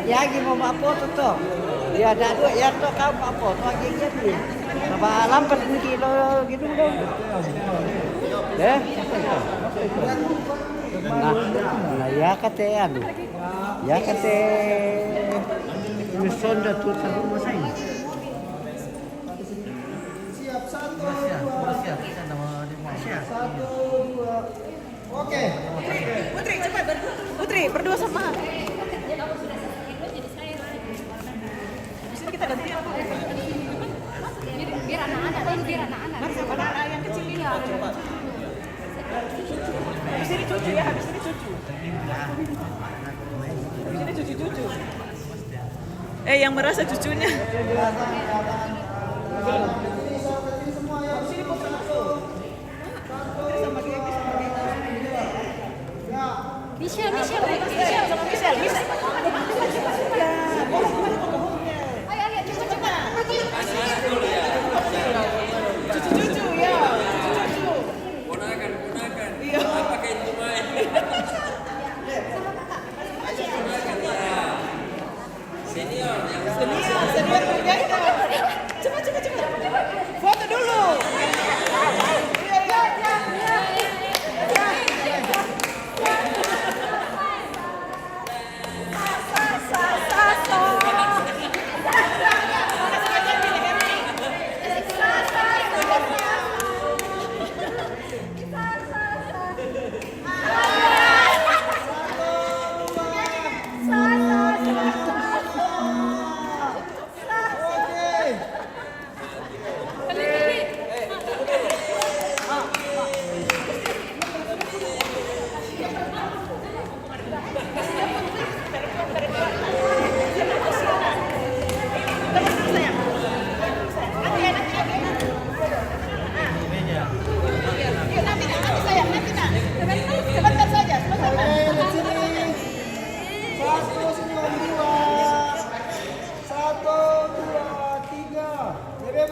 Lagi mau apa tuh? Ya ada dua ya tuh kamu apa tuh lagi jadi. Apa lampat kilo gitu dong. Deh. Nah ya kate anu. Ya kate Sonda tuh sama rumah saya. Siap. 1, 2. Oke. Putri cepat Putri berdua sama. Di sini kita ganti apa? Biar anak-anak Mari sama anak yang kecil ini. Habis ini cucu ya, habis ini cucu. Habis ini cucu-cucu. Yang merasa cucunya. Michelle. Sama Michelle. Ayo cepat. Cucu-cucu ya. Cucu-cucu. Ponakan. Iya. Pakai itu main. Ponakan ya. Senior Senior bergaya.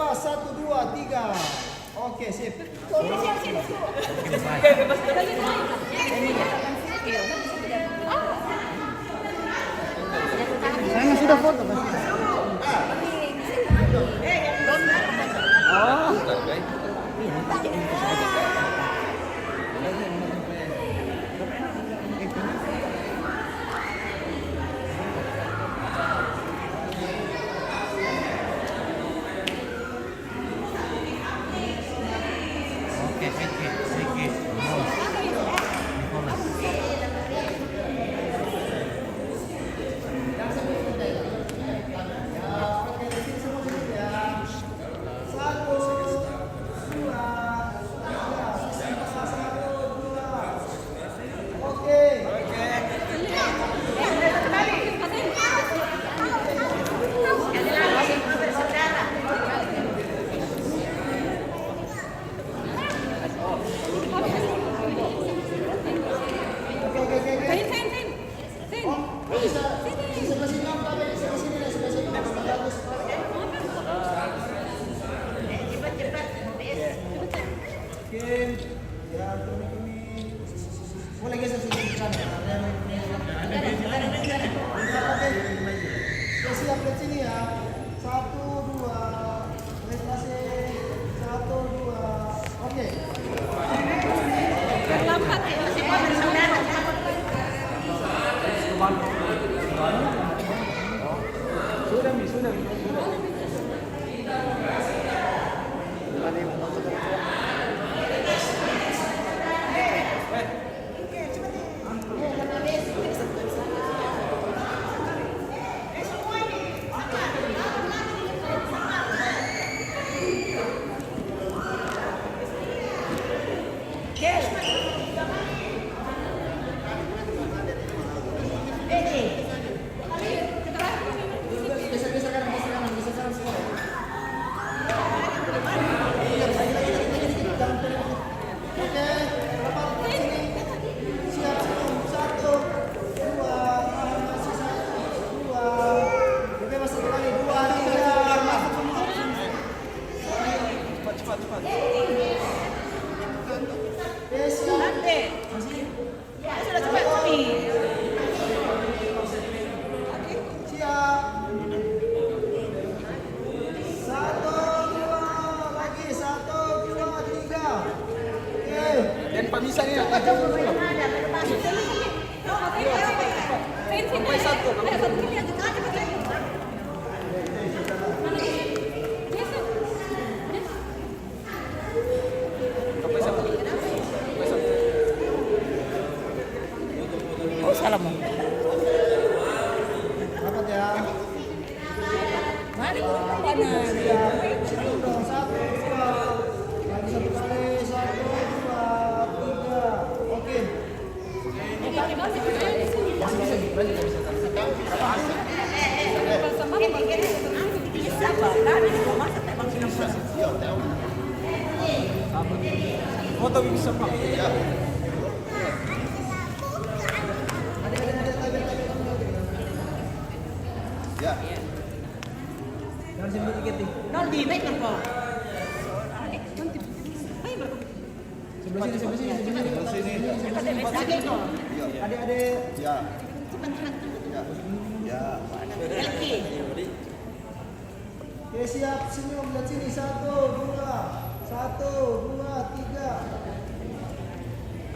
bebas 1, 2, 3. Oke, sip. Saya sudah foto Mas. Oh. Boleh geser sedikit ke kanan. Siap lihat sini ya. 1, 2. Relasi 1, 2. Oke. Terlambat ya. Sudah. Rapat ya. Mari kita Sini dong, 1, 2. Lagi 1 kali, 1, 2, 3. Oke. Foto bisa Pak. Ya. Jangan sini dikit nih. Nol di baik kan kok. Sebelah sini. Lagi kok. Adik-adik. Ya. Cepat. Ya. Lagi. Oke, siap. Senyum lihat sini. 1, 2. 1, 2, 3.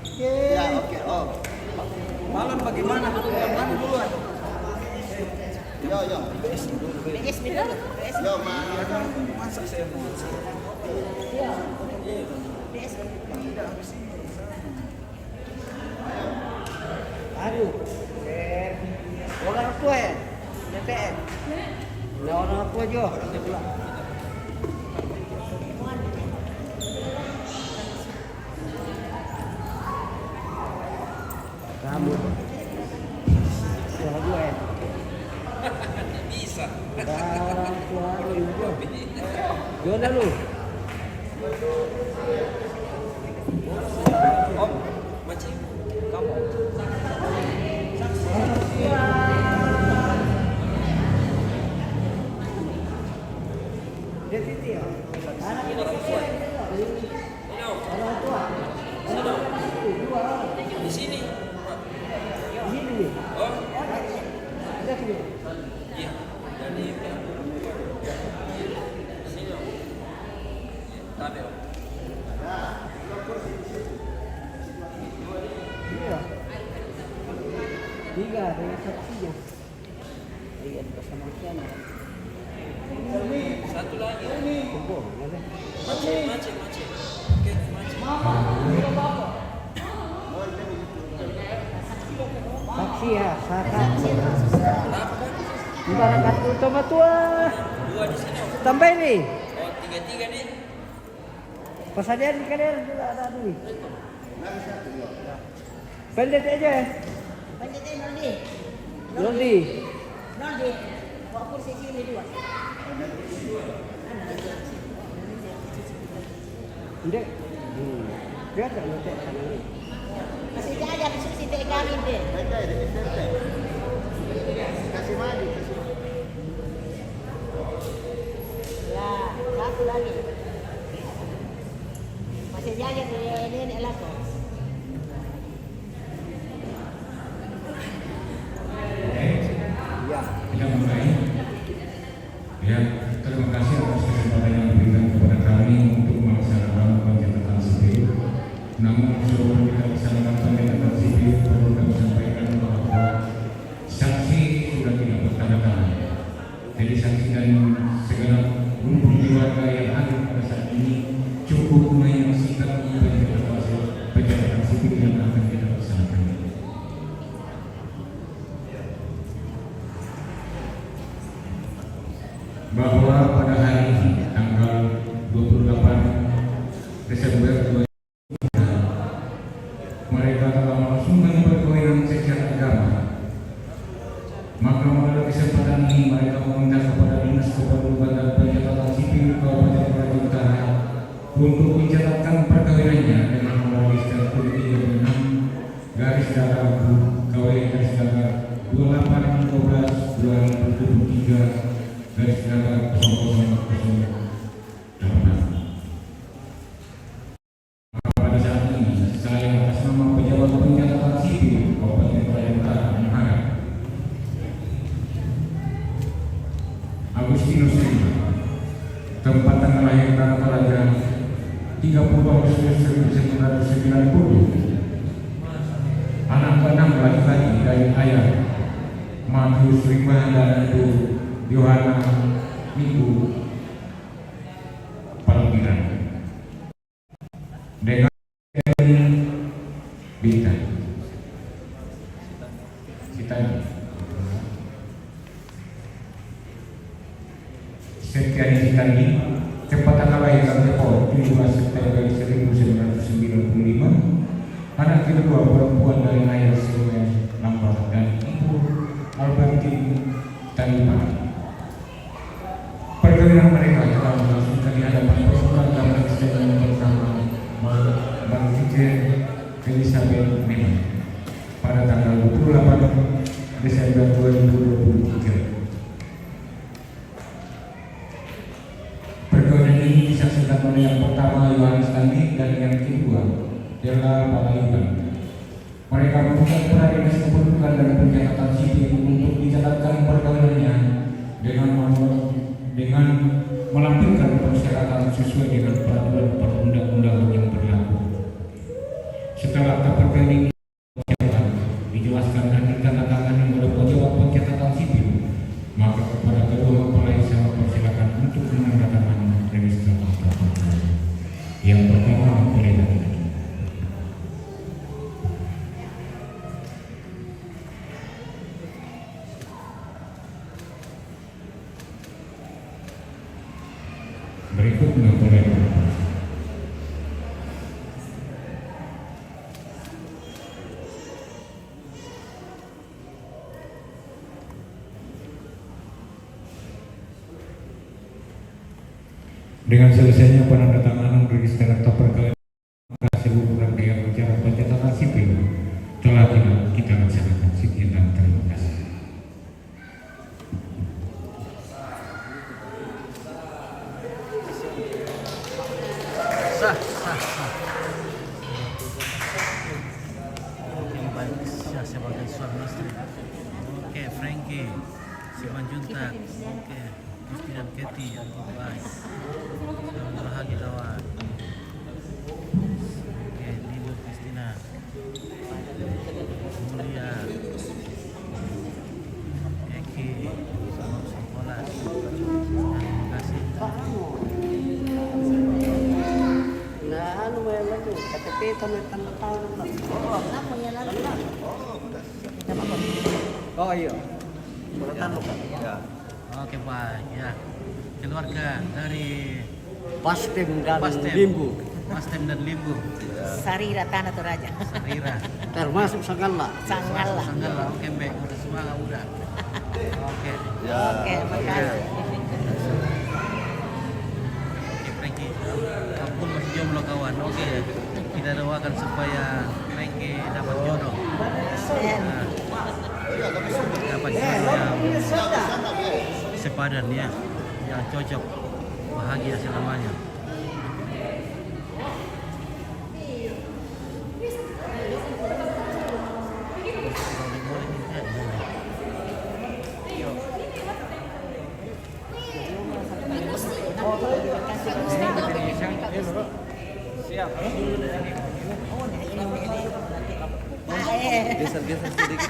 Oke. Ya, oke. Oh. Balon bagaimana? Yang mana duluan? Yo. BS dulu. Yo, Masa saya mau? Aduh. Orang tua ya? DPR. Nah, orang tua juga. Kamu. Salah gue ya. Bisa. Orang tua lu juga. Gimana lu? Om, macam kamu. Dia Siti ya. Anak ini kecil. Orang tua. Dua orang. Di sini. Di sini nih. Oh, Ada sini. iya. Jadi di sini. Tapi Iya. Tiga dengan saksinya. Iya, bersama sana. satu lagi. Kumpul, ada. Macet. Oke, macet. Saksi ya, saksi. Ibarat kartu utama tua. Dua di sini. Tambah ini. Oh, tiga nih. Pasadian kalian juga ada duit. Pendek aja. Pencetin Noldi. Londi. Noldi. Bawa kursi sini dua. Ndek. Dia tak letak sana. Masih jajan susi teh kami deh. Kasih maju. Ya, satu lagi. Masih jajan ini laku. Kita mulai. Ya, terima kasih atas kesempatan yang diberikan kepada kami untuk melaksanakan pencatatan sipil. Namun sebelum kita laksanakan pencatatan sipil, perlu kami sampaikan bahwa saksi sudah tidak bertanda tangan. Jadi saksi dan segala rumpun keluarga yang hadir pada saat ini cukup menyaksikan pencatatan sipil yang akan kita laksanakan. Bahwa pada hari ini tanggal 28 Desember 2023 mereka telah melangsungkan perkawinan secara agama. Maka melalui kesempatan ini mereka meminta kepada Dinas Kependudukan dan Pencatatan Sipil Kabupaten Toraja Utara untuk mencatatkan perkawinannya dengan menuliskan kode 36 garis datar KW garis datar 28/12/2023 garis datar 0008. Pada saat ini saya atas nama pejabat pencatatan sipil Kabupaten Toraja Utara mengharap Agustinus Rima, tempat tanggal lahir Tanah Toraja 30 Agustus 1990, anak keenam laki-laki dari ayah Matius Rima dan ibu Yohana Minggu Palmiran dengan Bintang Sitani Setiani Sitani tempat tanggal lahir Depok 17 September 1995, anak kedua perempuan dari ayah Silvia Lambang dan ibu Albertine Taliban. Perkawinan mereka telah berlangsung di hadapan Pasukan Agama Kristen yang bersama Bang Vijen Elizabeth Memang pada tanggal 28 Desember 2023. Perkawinan ini disaksikan oleh yang pertama Yohanes Andi dan yang kedua Della Palaiban. Mereka meminta kepada Dinas Kependudukan dan Pencatatan Sipil untuk dicatatkan perkawinannya dengan melampirkan persyaratan sesuai dengan peraturan perundang-undangan yang berlaku. Setelah perkawin ini dijelaskan dan ditandatangani oleh pejabat pencatatan sipil, maka kepada kedua mempelai saya persilakan untuk menandatangani register akta perkawin. Yang pertama mempelai laki-laki. Berikutnya mempelai perempuan. Dengan selesainya penandatanganan register akta perkawinan, maka seluruh rangkaian acara pencatatan sipil telah kita laksanakan. Sekian dan terima kasih. Oke, baik sebagai suami istri. Oke, Frankie, Simanjuntak. Oke, Gusti dan Keti, baik. Selamat bahagia kawan. Oke, Libu Kristina, Mulia, Eki, selamat sekolah. Terima kasih. Nah, anu mo yan lagi. KTP kami tanda tahun na. Oh iya. Suratan lo kan. Ya. Oke, baik ya. Keluarga dari Pastem dan Pastem. Limbu. Pastem dan Limbu. Sarira Tanah Toraja. Sarira. Termasuk Sanggala. Sanggala. Sanggala. Oke, Mbak. Udah semangat udah. Oke. Oke, makasih. Oke, Frankie. Ampun masih jomblo kawan. Oke. Kita doakan supaya Frankie dapat jodoh. Nah, dapat jodoh yang sepadan ya, yang cocok, bahagia selamanya. Siap. Geser-geser sedikit.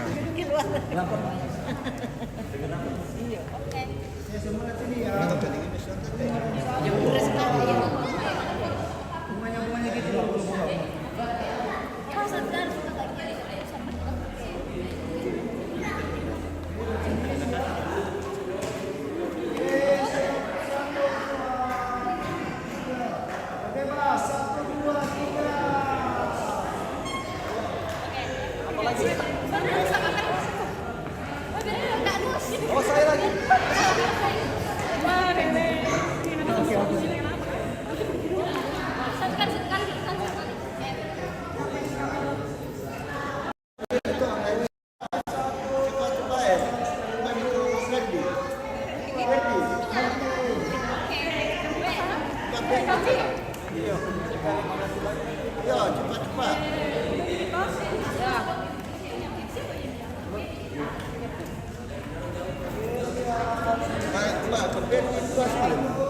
Oh, saya lagi. Yo, cepat-cepat. Baiklah, berdiri tuas dulu.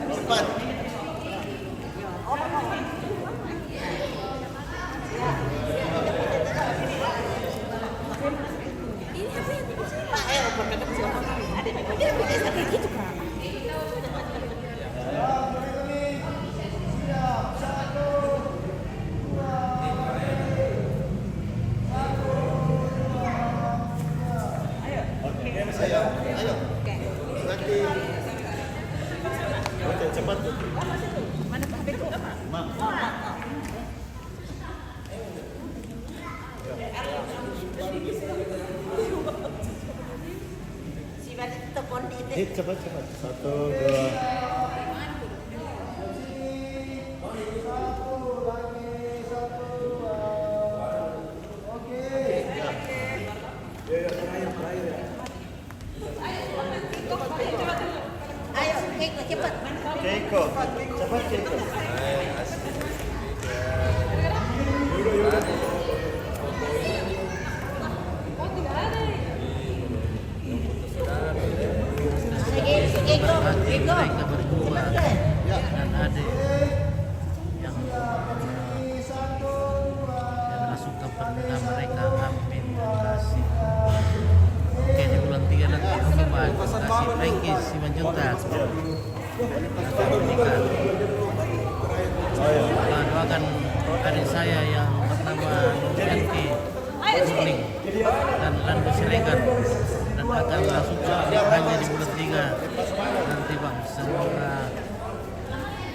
Cepat. Ayo. Berarti. Oke, cepat. Mana HP itu? Ma. Si Badi telepon di itu. Cepat. 1, 2. Ayo, Keiko cepat. Keiko. Cepat Keiko. Keiko. Bagi mereka berdua dan adik yang suka pernah mereka, amin. Terima kasih. Oke, di bulan 3 nanti. Oke, baik. Terima kasih Frankie Simanjuntak. Nikah. Doakan adik saya yang bernama Nuryanti Kuning dan Lando Siregar dan akan langsung hanya di bulan 3 nanti bang. Semoga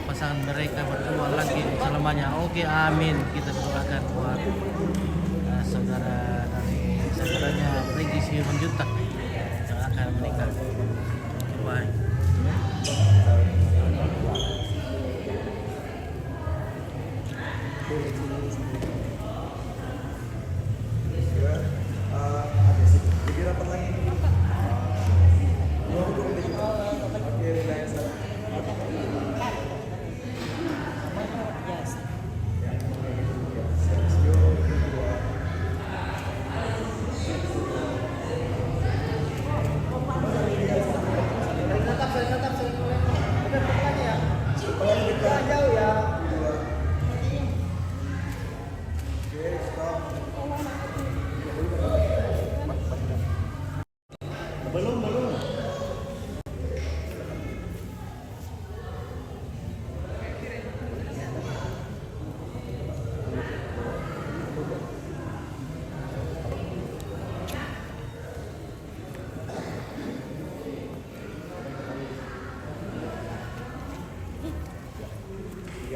pasangan mereka berdua lagi selamanya. Oke, amin. Kita berdoakan buat saudara dari saudaranya Firman Juntak yang akan menikah. Bye.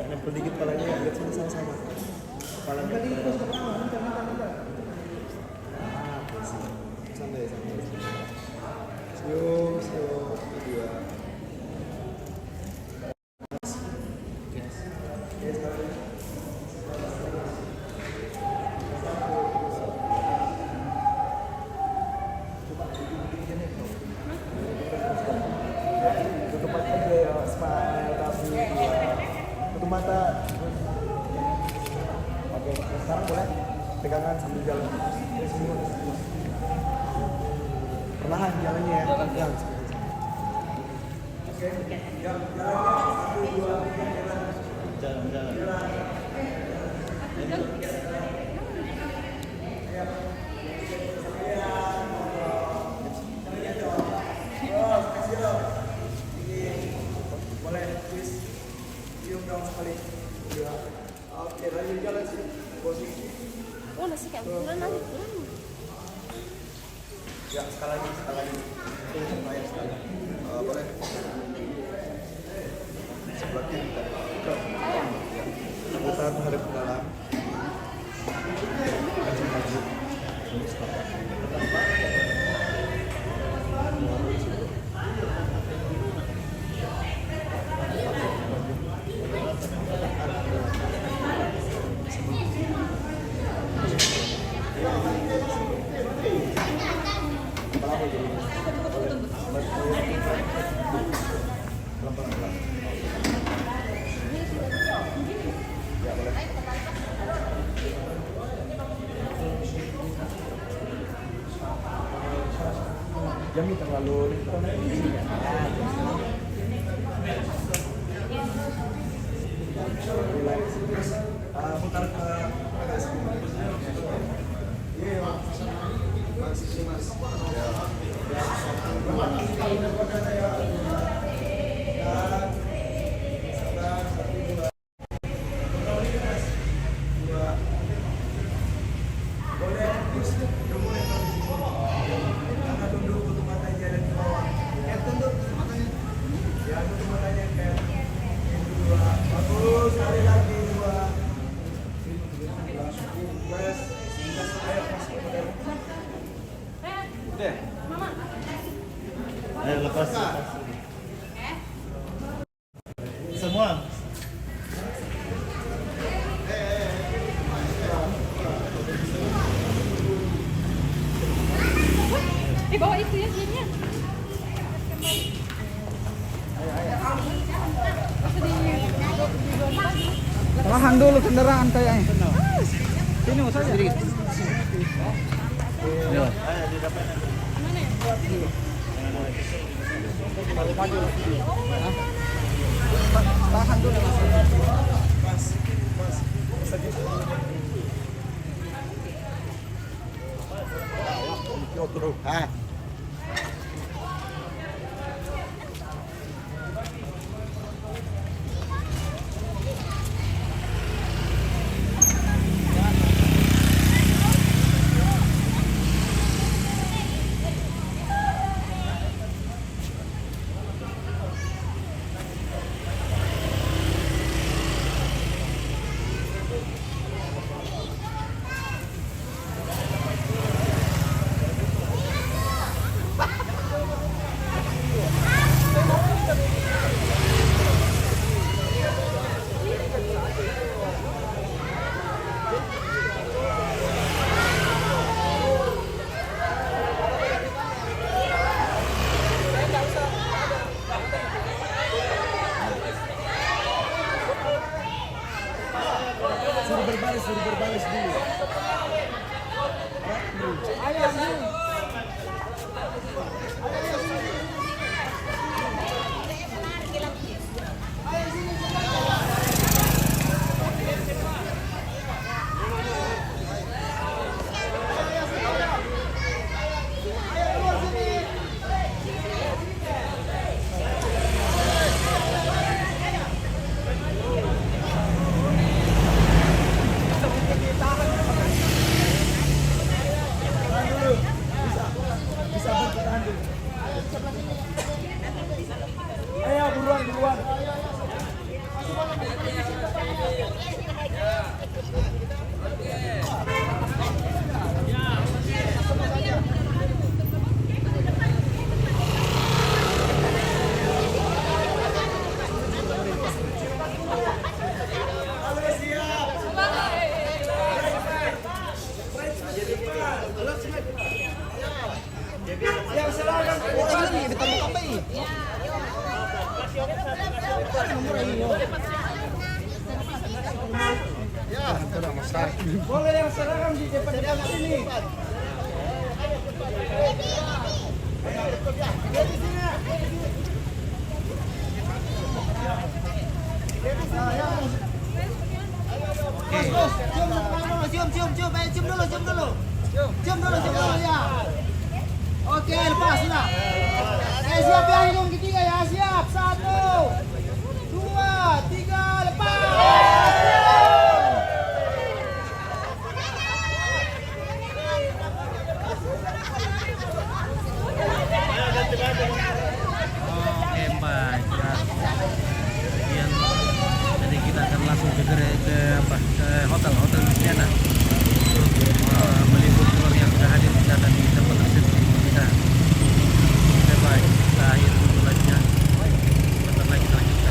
Nempel dikit palanya, lihat sini sama-sama. Palanya dikit terus pertama, minta. Santai. Senyum, dua. Tutup mata aja, smile, tapi tutup mata. Oke, sekarang boleh pegangan sambil jalan. Perlahan jalannya ya, pelan-pelan. Oke, jalan. Boleh, please. Cium dong sekali. Oke, lanjut jalan sih. Posisi. Oh, nasi kayak bulan lagi. Ya, sekali lagi. Sekali. Boleh. Sebelah kiri tadi. Putar menghadap ke dalam. Maju. Jamnya terlalu putar ke atas. Iya, mas. Ayo lepas. Semua. Bawa itu ya sini. Tahan dulu kendaraan kayaknya. Sini saja. Ayo. Tahan dulu. Pas. Terus. Yang seragam orang ini ditambah tambahi. Boleh yang seragam di depan sini. Cium dulu ya. Oke, lepas sudah. Siap ya, hitung ketiga ya, siap. 1, 2, 3, lepas. Oke Mbak, jadi kita akan langsung ke hotel